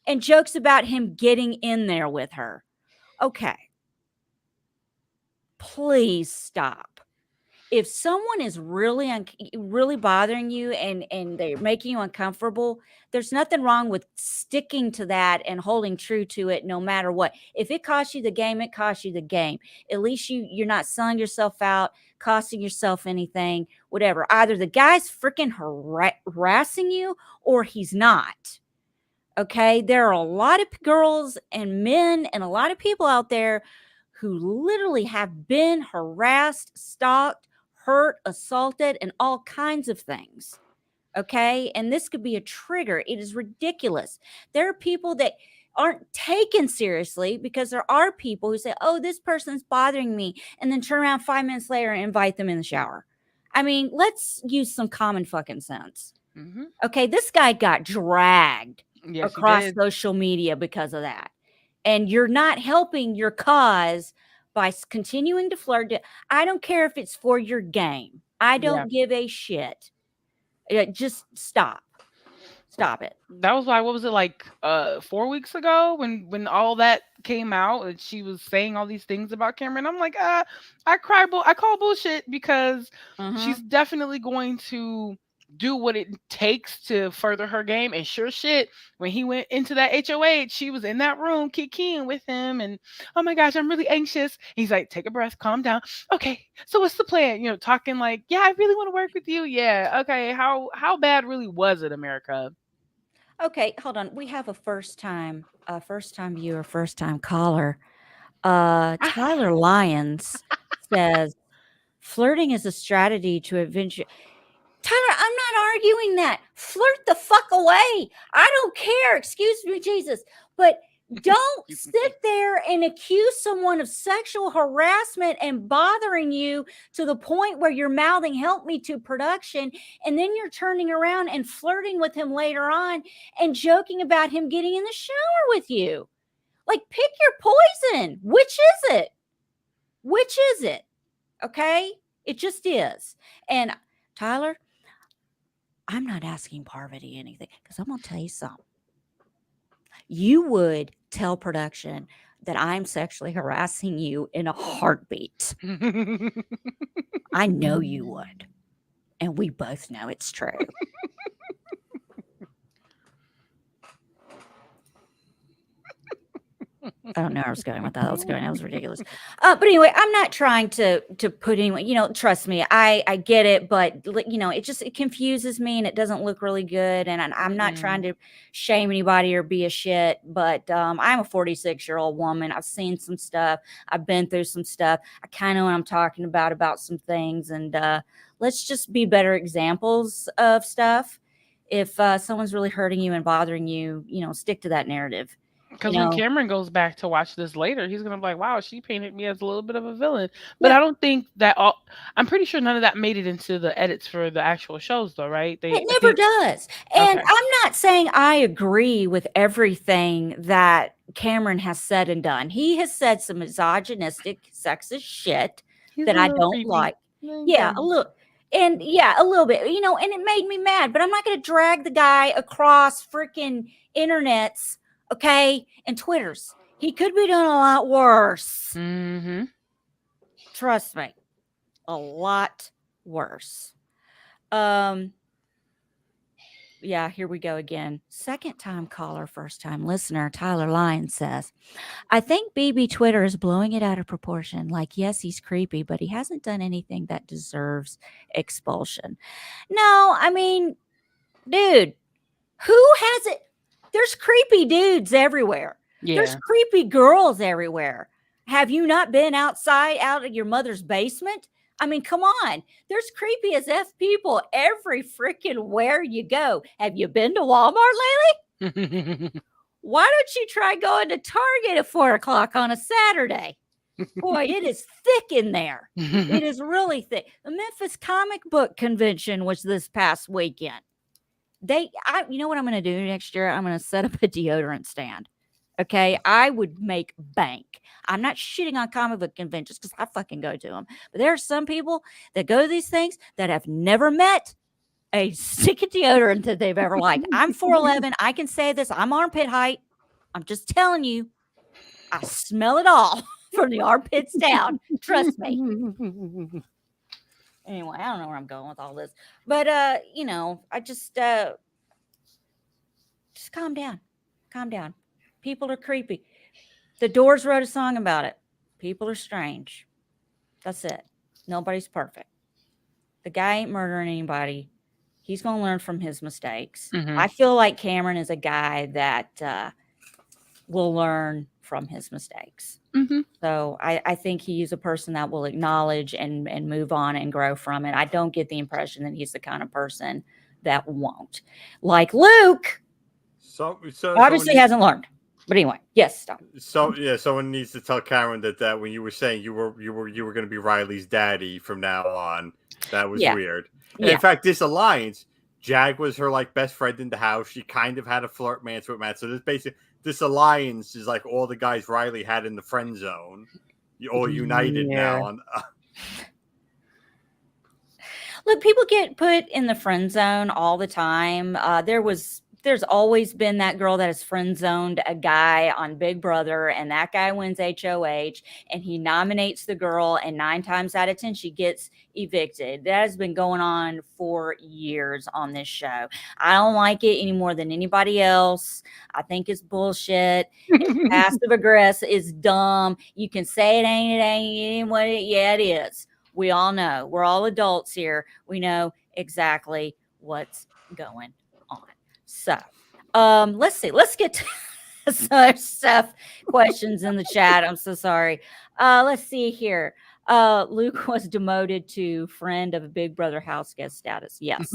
and jokes about him getting in there with her. Okay. Please stop. If someone is really really bothering you and they're making you uncomfortable, there's nothing wrong with sticking to that and holding true to it no matter what. If it costs you the game, it costs you the game. At least you're not selling yourself out, costing yourself anything, whatever. Either the guy's freaking harassing you or he's not. Okay? There are a lot of girls and men and a lot of people out there who literally have been harassed, stalked, hurt, assaulted, and all kinds of things. Okay. And this could be a trigger. It is ridiculous. There are people that aren't taken seriously because there are people who say, oh, this person's bothering me, and then turn around 5 minutes later and invite them in the shower. I mean, let's use some common fucking sense. Mm-hmm. Okay. This guy got dragged across Yes, social media because of that. And you're not helping your cause by continuing to flirt. I don't care if it's for your game. I don't give a shit. Just stop. Stop it. that was why. What was it like 4 weeks ago when all that came out and she was saying all these things about Cameron? I'm like, I call bullshit because she's definitely going to do what it takes to further her game. And sure shit, when he went into that HOH, she was in that room kicking with him, and oh my gosh, I'm really anxious. He's like, take a breath, calm down. Okay, so what's the plan? Talking like, yeah, I really want to work with you. Yeah, okay. How bad really was it, America? Okay, hold on. We have a first time viewer, first time caller. Tyler Lyons says flirting is a strategy to eventually. Tyler, I'm not arguing that. Flirt the fuck away. I don't care. Excuse me, Jesus. But don't sit there and accuse someone of sexual harassment and bothering you to the point where you're mouthing help me to production. And then you're turning around and flirting with him later on and joking about him getting in the shower with you. Like, pick your poison. Which is it? Which is it? Okay? It just is. And Tyler, I'm not asking Parvati anything because I'm going to tell you something. You would tell production that I'm sexually harassing you in a heartbeat. I know you would. And we both know it's true. I don't know where I was going with that. That was ridiculous. But anyway, I'm not trying to put anyone, trust me, I get it, but it confuses me and it doesn't look really good. And I'm not trying to shame anybody or be a shit, but I'm a 46-year-old woman. I've seen some stuff. I've been through some stuff. I kind of know what I'm talking about some things. And let's just be better examples of stuff. If someone's really hurting you and bothering you, stick to that narrative. Because when Cameron goes back to watch this later, he's going to be like, wow, she painted me as a little bit of a villain. But I don't think that I'm pretty sure none of that made it into the edits for the actual shows, though, right? It never does. And I'm not saying I agree with everything that Cameron has said and done. He has said some misogynistic, sexist shit that I don't like. Yeah, a little. And a little bit, and it made me mad. But I'm not going to drag the guy across freaking internets. Okay, and Twitters. He could be doing a lot worse. Mm-hmm. Trust me, a lot worse. Yeah, here we go again. Second time caller, first time listener. Tyler Lyons says, I think BB Twitter is blowing it out of proportion. Like, yes, he's creepy, but he hasn't done anything that deserves expulsion. No, I mean, dude, who has it? There's creepy dudes everywhere. Yeah. There's creepy girls everywhere. Have you not been out of your mother's basement? I mean, come on. There's creepy as F people every freaking where you go. Have you been to Walmart lately? Why don't you try going to Target at 4:00 on a Saturday? Boy, it is thick in there. It is really thick. The Memphis Comic Book Convention was this past weekend. You know what I'm going to do next year? I'm going to set up a deodorant stand. Okay. I would make bank. I'm not shitting on comic book conventions because I fucking go to them. But there are some people that go to these things that have never met a stick of deodorant that they've ever liked. I'm 4'11". I can say this. I'm armpit height. I'm just telling you. I smell it all from the armpits down. Trust me. Anyway, I don't know where I'm going with all this, but I just calm down. Calm down. People are creepy. The Doors wrote a song about it. People are strange. That's it. Nobody's perfect. The guy ain't murdering anybody. He's going to learn from his mistakes. Mm-hmm. I feel like Cameron is a guy that will learn from his mistakes. Mm-hmm. So I think he's a person that will acknowledge and move on and grow from it. I don't get the impression that he's the kind of person that won't. Like Luke, so obviously hasn't learned. But anyway, yes, stop. So someone needs to tell Cameron that when you were saying you were going to be Riley's daddy from now on, that was weird. And in fact, this alliance, Jag was her best friend in the house. She kind of had a flirt mance with Matt. So this alliance is like all the guys Riley had in the friend zone, all united now. Look, people get put in the friend zone all the time. There's always been that girl that has friend zoned a guy on Big Brother, and that guy wins HOH, and he nominates the girl, and 9 times out of 10 she gets evicted. That has been going on for years on this show. I don't like it any more than anybody else. I think it's bullshit. It's passive aggressive. It's dumb. You can say it ain't what it. Yeah, it is. We all know. We're all adults here. We know exactly what's going on. So, let's see. Let's get to some other stuff. Questions in the chat. I'm so sorry. Let's see here. Luke was demoted to friend of a Big Brother house guest status. Yes.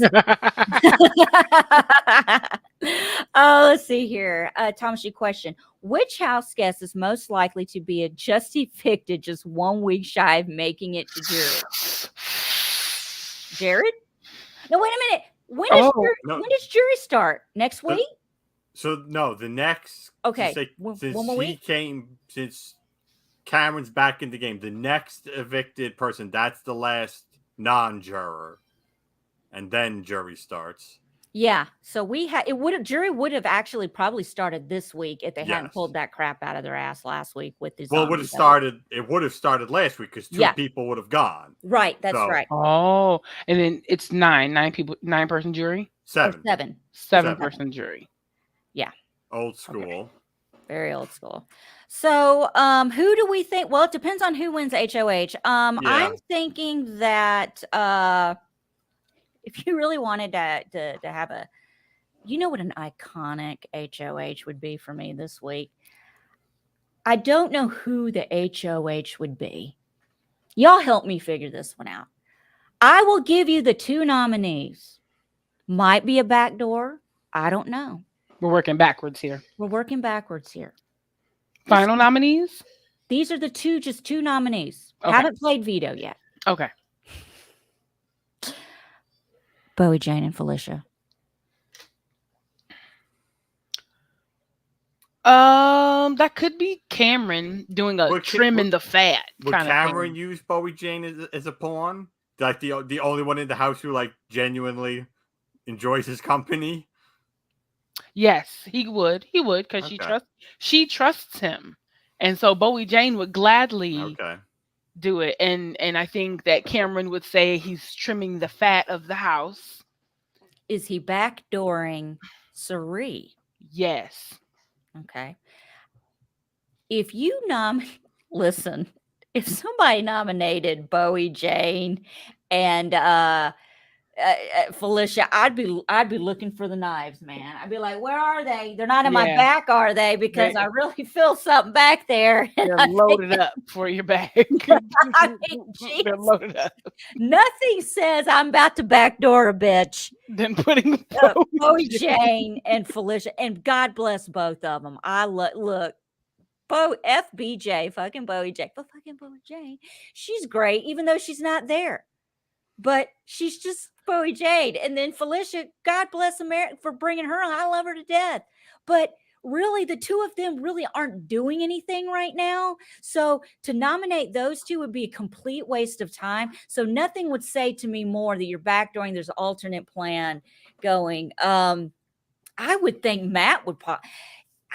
Let's see here. Thomas, your question. Which house guest is most likely to be just evicted just 1 week shy of making it to jury? Jared? No, wait a minute. When does jury start? Next week? The next. Okay. Since Cameron's back in the game, the next evicted person, that's the last non-juror, and then jury starts. Yeah. So jury would have actually probably started this week if they hadn't pulled that crap out of their ass last week with this. Well, it would have started last week because 2 people would have gone. Right. That's right. Oh, and then it's 9 people, 9-person jury. 7 7 person jury. Yeah. Old school. Okay. Very old school. So, who do we think? Well, it depends on who wins HOH. I'm thinking that if you really wanted to have a, you know what an iconic HOH would be for me this week? I don't know who the HOH would be. Y'all help me figure this one out. I will give you the 2 nominees. Might be a backdoor. I don't know. We're working backwards here. Final nominees? These are the just 2 nominees. Okay. Haven't played veto yet. Okay. Bowie, Jane, and Felicia. That could be Cameron doing a trim in the fat. Would Cameron use Bowie Jane as a pawn? Like the only one in the house who like genuinely enjoys his company? Yes, he would. He would, because she trusts him. And so Bowie Jane would gladly do it. And I think that Cameron would say he's trimming the fat of the house. Is he backdooring Siri? Yes. Okay. If you listen, if somebody nominated Bowie Jane and Felicia, I'd be looking for the knives, man. I'd be like, where are they? They're not in my back, are they? Because I really feel something back there. They're loaded up for your back. I mean, they're loaded up. Nothing says I'm about to backdoor a bitch than putting Bowie Jane and Felicia, and God bless both of them. I look. FBJ, fucking Bowie Jane, but fucking Bowie Jane, she's great, even though she's not there. But she's just Bowie Jane. And then Felicia, God bless America for bringing her on. I love her to death. But really, the 2 of them really aren't doing anything right now. So to nominate those 2 would be a complete waste of time. So nothing would say to me more that you're backdooring. There's an alternate plan going. I would think Matt would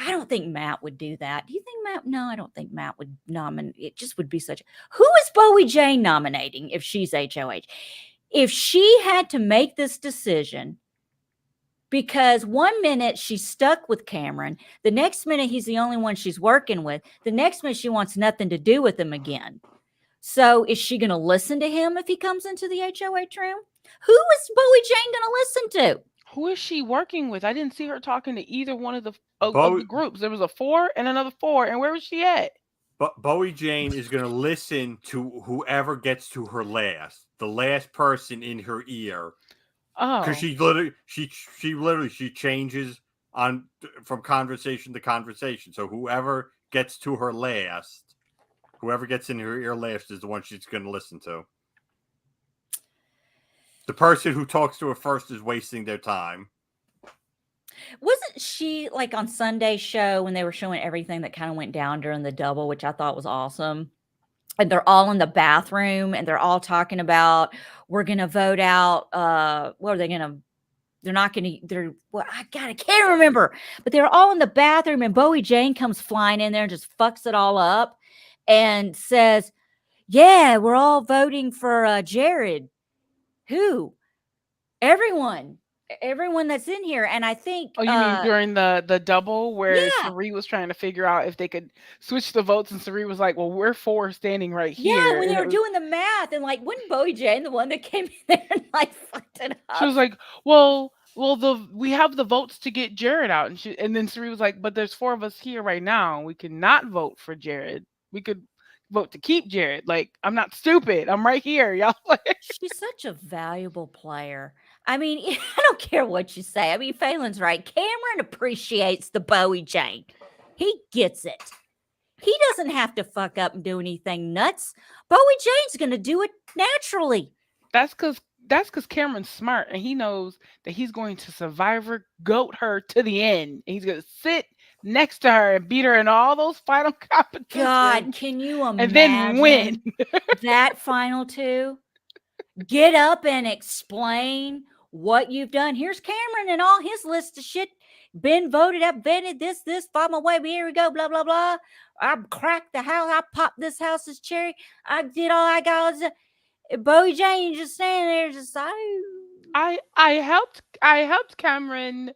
I don't think Matt would do that. Do you think Matt? No, I don't think Matt would nominate. It just would be such. Who is Bowie Jane nominating if she's HOH? If she had to make this decision, because 1 minute she's stuck with Cameron, the next minute he's the only one she's working with, the next minute she wants nothing to do with him again. So is she going to listen to him if he comes into the HOH room? Who is Bowie Jane going to listen to? Who is she working with? I didn't see her talking to either one of the groups. There was a 4 and another 4. And where was she at? Bowie Jane is going to listen to whoever gets to her last, the last person in her ear. Oh, because she literally changes on from conversation to conversation. So whoever gets to her last, whoever gets in her ear last, is the one she's going to listen to. The person who talks to her first is wasting their time. Wasn't she like on Sunday's show when they were showing everything that kind of went down during the double, which I thought was awesome? And they're all in the bathroom and they're all talking about, we're going to vote out. What are they going to? They're not going to. I can't remember. But they're all in the bathroom and Bowie Jane comes flying in there and just fucks it all up and says, yeah, we're all voting for Jared. Who? Everyone that's in here. And I think you mean during the double where Siri was trying to figure out if they could switch the votes, and Siri was like, well, we're 4 standing right here. Yeah, when they were doing the math, and like, wasn't Bowie Jane the one that came in there and like fucked it up? She was like, well, we have the votes to get Jared out, and then Siri was like, but there's 4 of us here right now. We cannot vote for Jared. We could vote to keep Jared. Like, I'm not stupid. I'm right here, y'all. She's such a valuable player. I mean, I don't care what you say. I mean, Phelan's right. Cameron appreciates the Bowie Jane. He gets it. He doesn't have to fuck up and do anything nuts. Bowie Jane's going to do it naturally. That's because Cameron's smart, and he knows that he's going to survivor goat her to the end. And he's going to sit next to her and beat her in all those final competitions. God, can you imagine? And then win. That final 2? Get up and explain what you've done. Here's Cameron and all his list of shit. Been voted up, vented this, find my way, here we go, blah, blah, blah. I cracked the house. I popped this house's cherry. I did all I got. Bowie Jane just standing there just I helped Cameron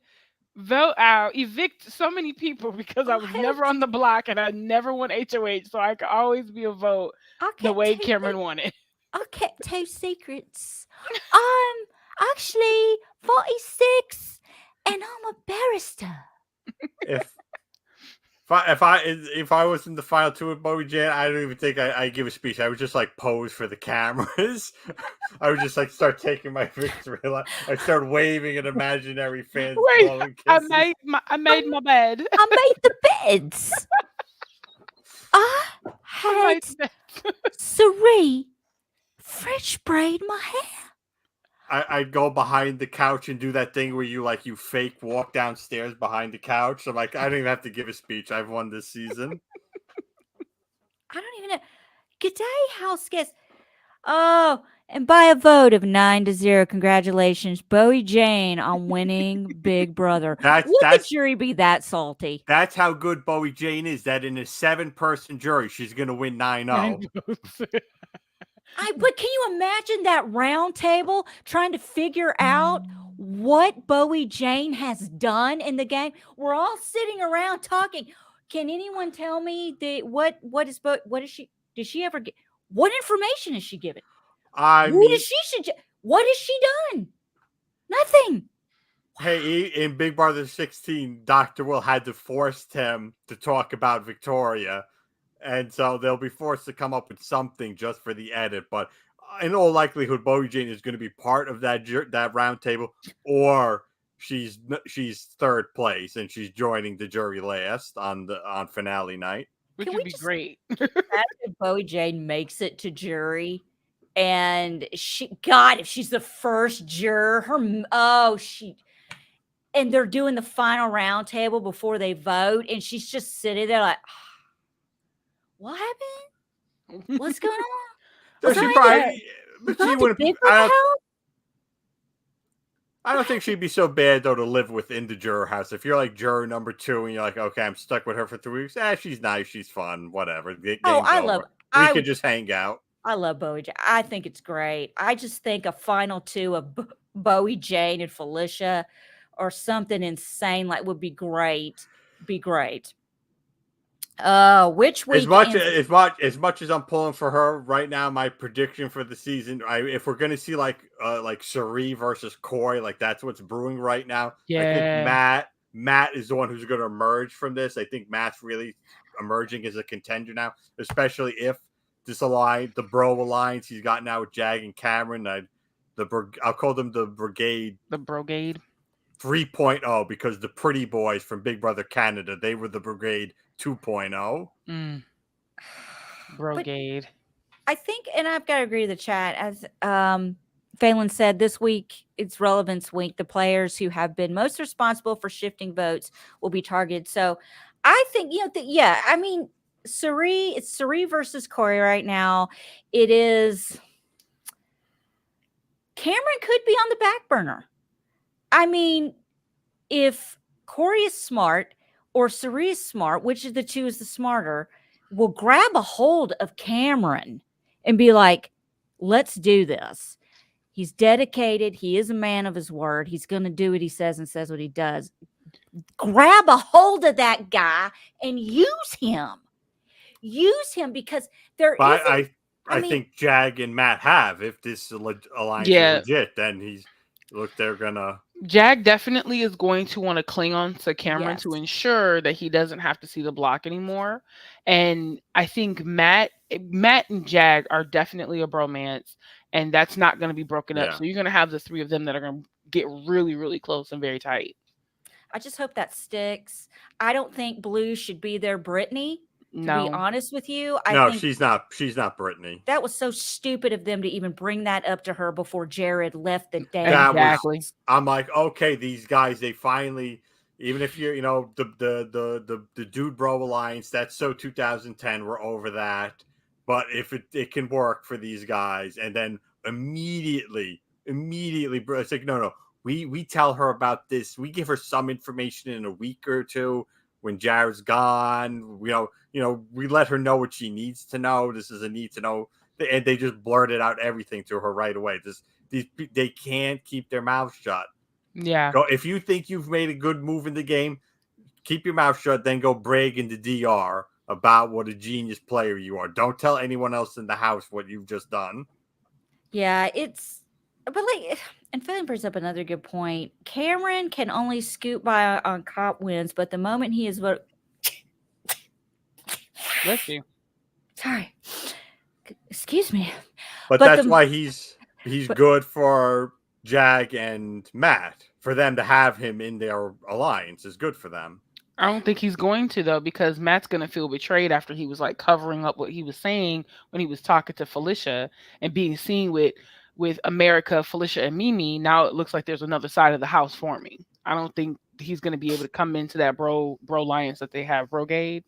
vote out, evict so many people because I was never on the block and I never won HOH, so I could always be a vote the way Cameron wanted. I kept 2 secrets. I'm actually 46 and I'm a barrister. If I was in the final 2 with Bowie Jane, I don't even think I give a speech. I would just like pose for the cameras. I would just like start taking my victory. I start waving at imaginary fans. Wait, I made my bed. I made the beds. I had Cirie French braid my hair. I'd go behind the couch and do that thing where you fake walk downstairs behind the couch. I'm like, I don't even have to give a speech. I've won this season. I don't even know. Good day, house guests. Oh, and by a vote of 9-0, congratulations, Bowie Jane, on winning Big Brother. Would the jury be that salty? That's how good Bowie Jane is, that in a 7-person jury, she's going to win 9-0. But can you imagine that round table trying to figure out what Bowie Jane has done in the game? We're all sitting around talking. Can anyone tell me what is she? Did she ever get? What information is she given? What has she done? Nothing. Hey, in Big Brother 16, Dr. Will had to force Tim to talk about Victoria. And so they'll be forced to come up with something just for the edit. But in all likelihood, Bowie Jane is going to be part of that round table, or she's 3rd place and she's joining the jury last on finale night. Which would be great. If Bowie Jane makes it to jury, and if she's the first juror, and they're doing the final round table before they vote, and she's just sitting there like, what happened? What's going on? She probably, but she wouldn't. I don't think she'd be so bad though to live within the juror house. If you're like juror number 2 and you're like, okay, I'm stuck with her for 3 weeks. She's nice, she's fun, whatever. We could just hang out. I love Bowie Jane. I think it's great. I just think a final 2 of Bowie Jane and Felicia or something insane would be great. Which week? As much as I'm pulling for her right now, my prediction for the season, if we're gonna see like Siri versus Cory, that's what's brewing right now. Yeah. I think Matt is the one who's gonna emerge from this. I think Matt's really emerging as a contender now, especially if the Bro Alliance he's got now with Jag and Cameron. I'll call them the Brigade. The Brogade 3.0, because the pretty boys from Big Brother Canada, they were the Brigade 2.0. Brigade. I think, and I've got to agree with the chat, as Phelan said, this week, it's Relevance Week. The players who have been most responsible for shifting votes will be targeted. So I think, it's Cirie versus Cory right now. It is, Cameron could be on the back burner. I mean, if Cory is smart or Cirie is smart, which of the two is the smarter, will grab a hold of Cameron and be like, let's do this. He's dedicated. He is a man of his word. He's going to do what he says and says what he does. Grab a hold of that guy and use him. Use him, because I think Jag and Matt have. If this alliance is legit, then they're gonna. Jag definitely is going to want to cling on to Cameron to ensure that he doesn't have to see the block anymore. And I think Matt and Jag are definitely a bromance, and that's not going to be broken up. So you're going to have the 3 of them that are going to get really, really close and very tight. I just hope that sticks. I don't think Blue should be there, Brittany. To be honest with you, I think she's not. She's not Brittany. That was so stupid of them to even bring that up to her before Jared left the day. Exactly. I'm like, okay, these guys, they finally, even if you're, the Dude Bro Alliance, that's so 2010, we're over that. But if it can work for these guys, and then immediately, it's like, no, we tell her about this. We give her some information in a week or two when Jared's gone. We let her know what she needs to know. This is a need to know, and they just blurted out everything to her right away. They can't keep their mouths shut. Yeah. Go if you think you've made a good move in the game, keep your mouth shut. Then go brag in the DR about what a genius player you are. Don't tell anyone else in the house what you've just done. Yeah, but like, and Philly brings up another good point. Cameron can only scoot by on cop wins, but the moment he is Bless you. sorry, excuse me. But that's why he's but- good for Jag and Matt. For them to have him in their alliance is good for them. I don't think he's going to, though, because Matt's going to feel betrayed after he was like covering up what he was saying when he was talking to Felicia and being seen with America, Felicia, and Mimi. Now it looks like there's another side of the house forming. I don't think he's going to be able to come into that bro alliance that they have, brogade.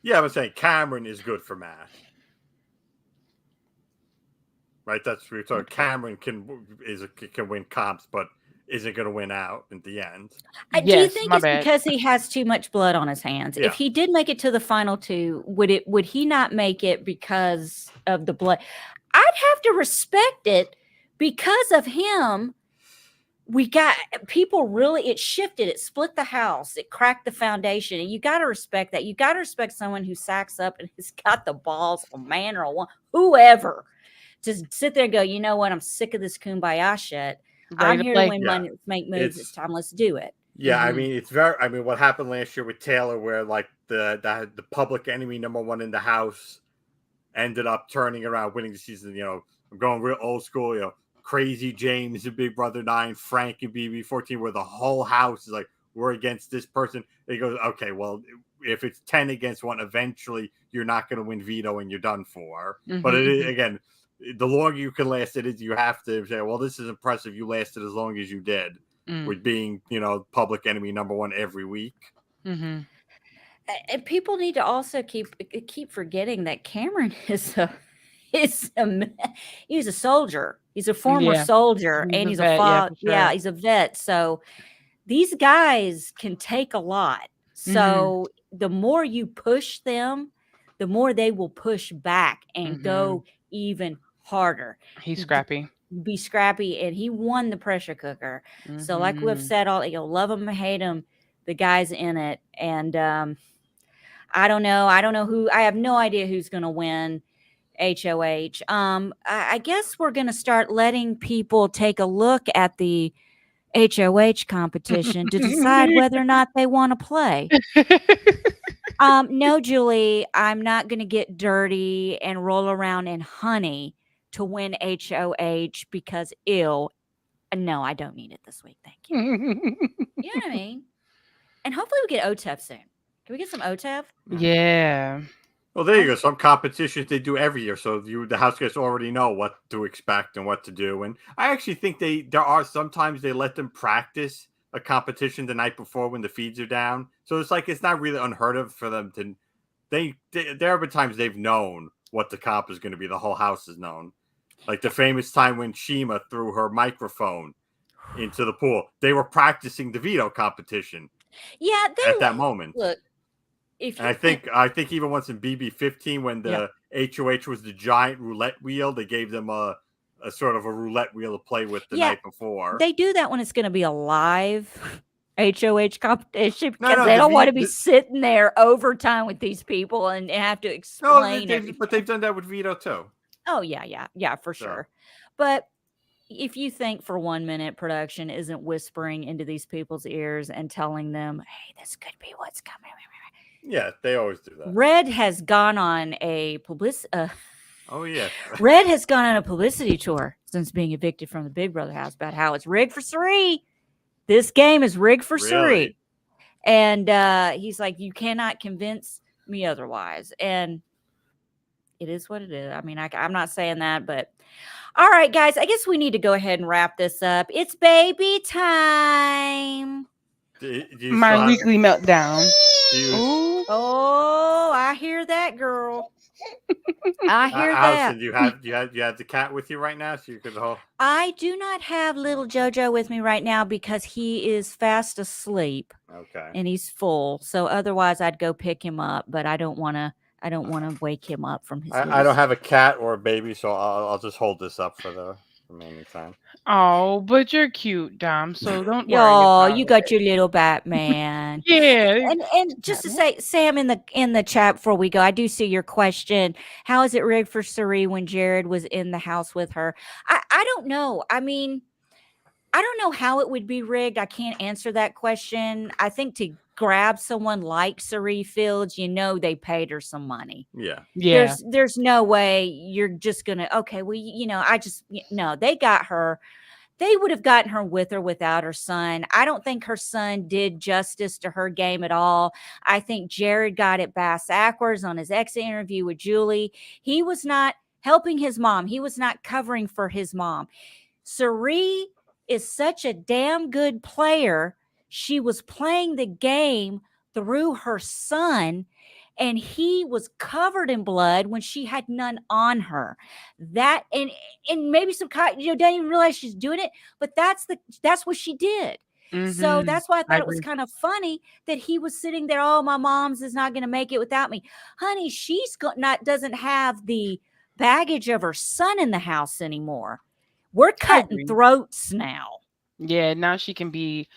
Yeah, I'm saying Cameron is good for Matt. Right, that's what we're talking. Okay. Cameron can win comps, but isn't going to win out in the end. Do you think it's because he has too much blood on his hands? Yeah. If he did make it to the final two, would he not make it because of the blood? I'd have to respect it because of him. We got people really, it shifted, it split the house, it cracked the foundation. And you got to respect that. You got to respect someone who sacks up and has got the balls, a man or a woman, whoever, just sit there and go, you know what? I'm sick of this kumbaya shit. I'm here to win money, make moves. It's time. Let's do it. Yeah, I mean, what happened last year with Taylor, where like the public enemy number one in the house ended up turning around, winning the season. You know, I'm going real old school. You know, Crazy James and Big Brother 9, Frank and BB14, where the whole house is like, we're against this person. He goes, okay, well, if it's 10 against 1, eventually you're not going to win veto and you're done for. But it is, again, the longer you can last it is, you have to say, well, this is impressive. You lasted as long as you did with being, you know, public enemy number one every week. And people need to also keep forgetting that Cameron is he's a soldier. He's a former soldier, and he's a father. Yeah, he's a vet. So these guys can take a lot. So the more you push them, the more they will push back and go even harder. He's scrappy. Be scrappy, and he won the pressure cooker. So like we've said, you'll love him or hate him, the guys in it. And I don't know who. I have no idea who's going to win HOH. I guess we're going to start letting people take a look at the HOH competition to decide whether or not they want to play. No, Julie, I'm not going to get dirty and roll around in honey to win HOH because no, I don't need it this week. Thank you. You know what I mean? And hopefully we get OTEV soon. Can we get some OTEV? Yeah. Well, there you go. Some competitions they do every year, so the house guests already know what to expect and what to do. And I actually think there are sometimes they let them practice a competition the night before when the feeds are down. So it's like it's not really unheard of for them to. There have been times they've known what the comp is going to be. The whole house is known, like the famous time when Shima threw her microphone into the pool. They were practicing the veto competition. Yeah, at that moment. Look. I think even once in BB15 when the HOH was the giant roulette wheel, they gave them a sort of a roulette wheel to play with the night before. They do that when it's going to be a live HOH competition because they don't want to be sitting there overtime with these people and have to explain. But they've done that with veto too. Oh yeah, for sure. But if you think for 1 minute production isn't whispering into these people's ears and telling them, hey, this could be what's coming. Yeah, they always do that. Red has gone on a publicity. Oh yeah. Red has gone on a publicity tour since being evicted from the Big Brother house about how it's rigged for Cirie. This game is rigged for Cirie. And he's like, you cannot convince me otherwise. And it is what it is. I mean, I'm not saying that, but all right, guys, I guess we need to go ahead and wrap this up. It's baby time. My weekly meltdown. Oh, I hear that, girl. I hear that. Allison, you have the cat with you right now, so you could hold. I do not have little JoJo with me right now because he is fast asleep. Okay. And he's full. So otherwise, I'd go pick him up, but I don't want to. wake him up from his. I don't have a cat or a baby, so I'll just hold this up for the. remaining time. Oh, but you're cute, Dom. So don't worry Oh, about you got it. your little Batman. Yeah. And just to say, Sam, in the chat before we go, I do see your question. How is it rigged for Cirie when Jared was in the house with her? I don't know. I mean, I don't know how it would be rigged. I can't answer that question. I think to grab someone like Cirie Fields, they paid her some money. Yeah. Yeah. There's no way you're just gonna, okay, well, no, they got her. They would have gotten her with or without her son. I don't think her son did justice to her game at all. I think Jared got it backwards on his exit interview with Julie. He was not helping his mom. He was not covering for his mom. Cirie is such a damn good player. She was playing the game through her son, and he was covered in blood when she had none on her. That and maybe some don't even realize she's doing it, but that's what she did. So Mm-hmm. that's why I I thought it was agree. kind of funny that he was sitting there. Oh, my mom's is not going to make it without me, honey. She's doesn't have the baggage of her son in the house anymore. We're I cutting agree. throats now. Yeah, now she can be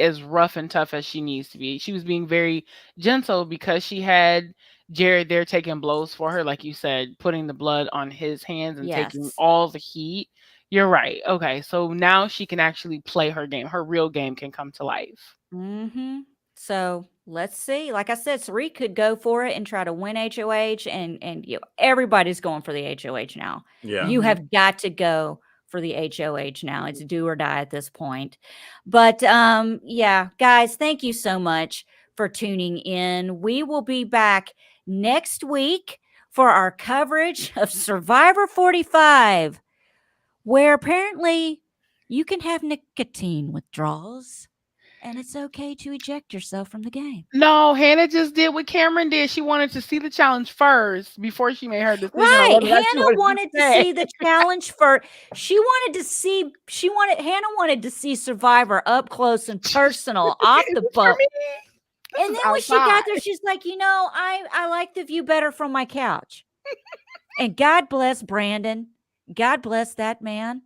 as rough and tough as she needs to be. She was being very gentle because she had Jared there taking blows for her, like you said, putting the blood on his hands and taking Yes. all the heat. You're right. Okay, so now she can actually play her game. Her real game can come to life. Mm-hmm. So let's see. Like I said, Cirie could go for it and try to win HOH, and everybody's going for the HOH now. Yeah. You have got to go for the HOH now. It's do or die at this point. But yeah, guys, thank you so much for tuning in. We will be back next week for our coverage of Survivor 45, where apparently you can have nicotine withdrawals. And it's okay to eject yourself from the game. No, Hannah just did what Cameron did. She wanted to see the challenge first before she made her decision on Right. whether or not she Hannah wanted wanted to stay. see the challenge first. Hannah wanted to see Survivor up close and personal off Is the this for boat. me? This And is then when she got outside. there, she's like, I like the view better from my couch. And God bless Brandon. God bless that man.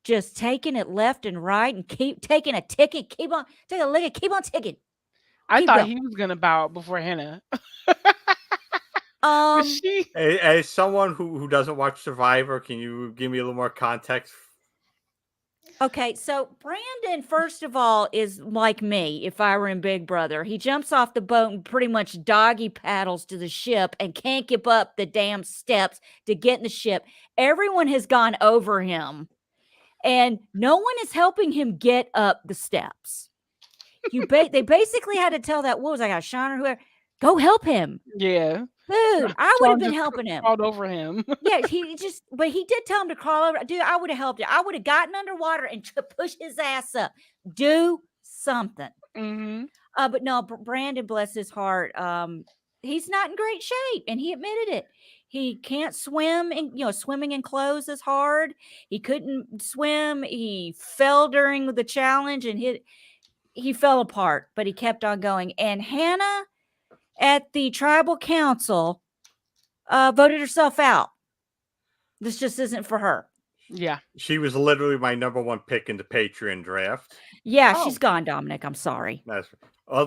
Just taking it left and right and keep taking a ticket. Keep on take a lick. Keep on ticking. I Keep thought going. he was gonna bow out before Hannah. But Um, she As someone who doesn't watch Survivor, can you give me a little more context? Okay, so Brandon, first of all, is like me if I were in Big Brother. He jumps off the boat and pretty much doggy paddles to the ship and can't get up the damn steps to get in the ship. Everyone has gone over him, and no one is helping him get up the steps. They basically had to tell that, what was I got, Sean or whoever, go help him. yeah. Dude, I would have Sean been just helping him. crawled over him. Yeah, but he did tell him to crawl over. Dude, I would have helped you. I would have gotten underwater and push his ass up. Do something. Mm-hmm. But no, Brandon, bless his heart, he's not in great shape, and he admitted it. He can't swim, and swimming in clothes is hard. He couldn't swim. He fell during the challenge, and he fell apart, but he kept on going. And Hannah at the tribal council voted herself out. This just isn't for her. Yeah. She was literally my number one pick in the Patreon draft. Yeah, Oh. she's gone, Dominic. I'm sorry.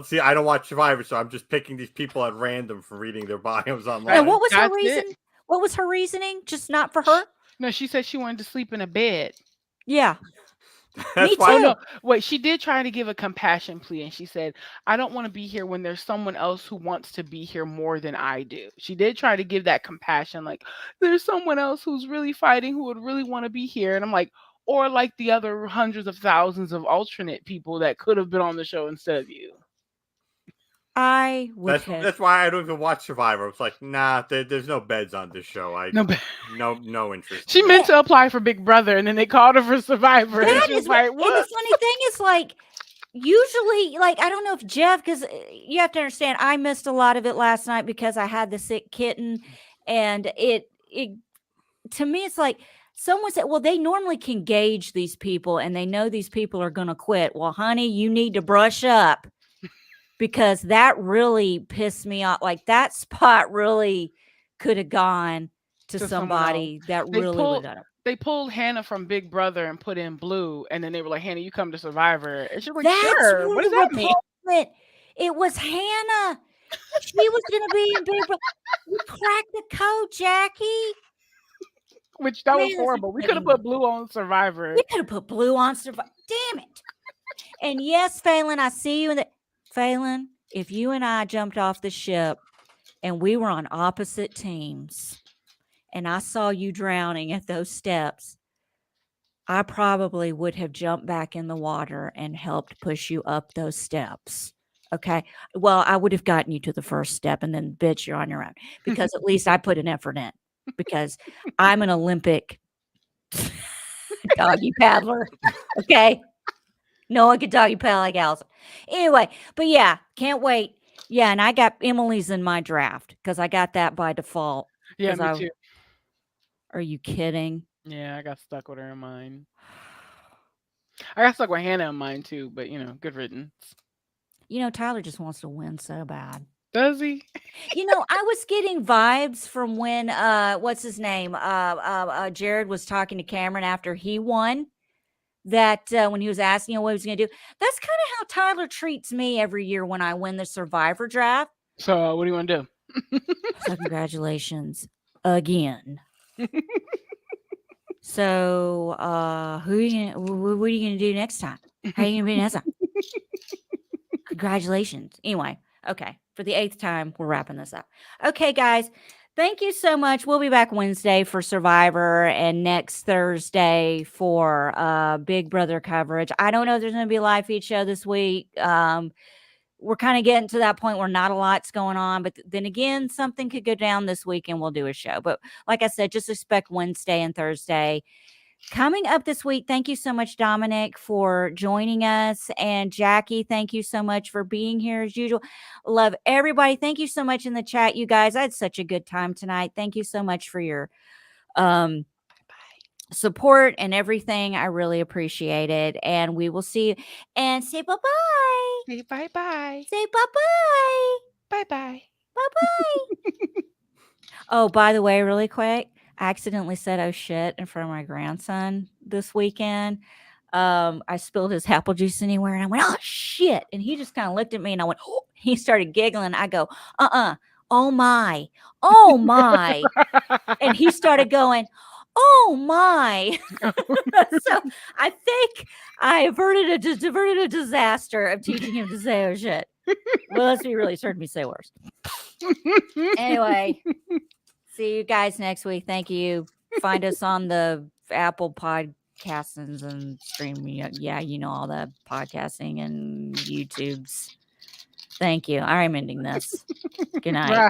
See, I don't watch Survivor, so I'm just picking these people at random for reading their bios online. And what was her That's reason? it. What was her reasoning? Just not for her? No, she said she wanted to sleep in a bed. Yeah. That's Me why. Oh too. no, wait, she did try to give a compassion plea, and she said, I don't want to be here when there's someone else who wants to be here more than I do. She did try to give that compassion, like, there's someone else who's really fighting who would really want to be here. And I'm like, or like the other hundreds of thousands of alternate people that could have been on the show instead of you. I would That's why I don't even watch Survivor. It's like, nah, there's no beds on this show. No interest. She meant to apply for Big Brother, and then they called her for Survivor. That And she was is like, and the what? funny thing is, like, usually, like, I don't know if Jeff, because you have to understand, I missed a lot of it last night because I had the sick kitten, and it to me, it's like someone said, well, they normally can gauge these people, and they know these people are going to quit. Well, honey, you need to brush up, because that really pissed me off. Like, that spot really could have gone to somebody that They really would pulled have done it. They pulled Hannah from Big Brother and put in Blue, and then they were like, "Hannah, you come to Survivor." And she was like, That's "Sure." What where does the that mean? went. It was Hannah. She was going to be in Big Brother. You cracked the code, Jackie. Which that was Man, horrible. We could have put Blue on Survivor. We could have put Blue on Survivor. Damn it. And yes, Phelan, I see you in the Phelan. If you and I jumped off the ship and we were on opposite teams, and I saw you drowning at those steps, I probably would have jumped back in the water and helped push you up those steps. Okay. Well, I would have gotten you to the first step and then, bitch, you're on your own, because at least I put an effort in, because I'm an Olympic doggy paddler. Okay. No one could doggy paddle like Allison. Anyway, but yeah, can't wait. Yeah. And I got Emily's in my draft because I got that by default. Yeah, me too. Are you kidding? Yeah, I got stuck with her in mine. I got stuck with Hannah in mine too, but good riddance. Tyler just wants to win so bad. Does he? I was getting vibes from when what's his name? Jared was talking to Cameron after he won. That when he was asking what he was going to do. That's kind of how Tyler treats me every year when I win the Survivor draft. So what do you want to do? So congratulations again. So what are you going to do next time? How are you going to be next time? Congratulations. Anyway, okay. For the 8th time, we're wrapping this up. Okay, guys. Thank you so much. We'll be back Wednesday for Survivor and next Thursday for Big Brother coverage. I don't know if there's going to be a live feed show this week. We're kind of getting to that point where not a lot's going on. But then again, something could go down this week and we'll do a show. But like I said, just expect Wednesday and Thursday. Coming up this week, thank you so much, Dominic, for joining us. And Jackie, thank you so much for being here as usual. Love everybody. Thank you so much in the chat, you guys. I had such a good time tonight. Thank you so much for your support and everything. I really appreciate it. And we will see you. And say bye-bye. Say bye-bye. Say bye-bye. Bye-bye. Bye-bye. Oh, by the way, really quick. I accidentally said "oh shit" in front of my grandson this weekend. I spilled his apple juice anywhere and I went, "oh shit." And he just kind of looked at me and I went, oh. He started giggling. I go, oh my. And he started going, oh my. So I think I diverted a disaster of teaching him to say "oh shit." Well, let's be really certain me say worse. Anyway. See you guys next week. Thank you. Find us on the Apple Podcasts and streaming. Yeah, all the podcasting and YouTubes. Thank you. I'm ending this. Good night.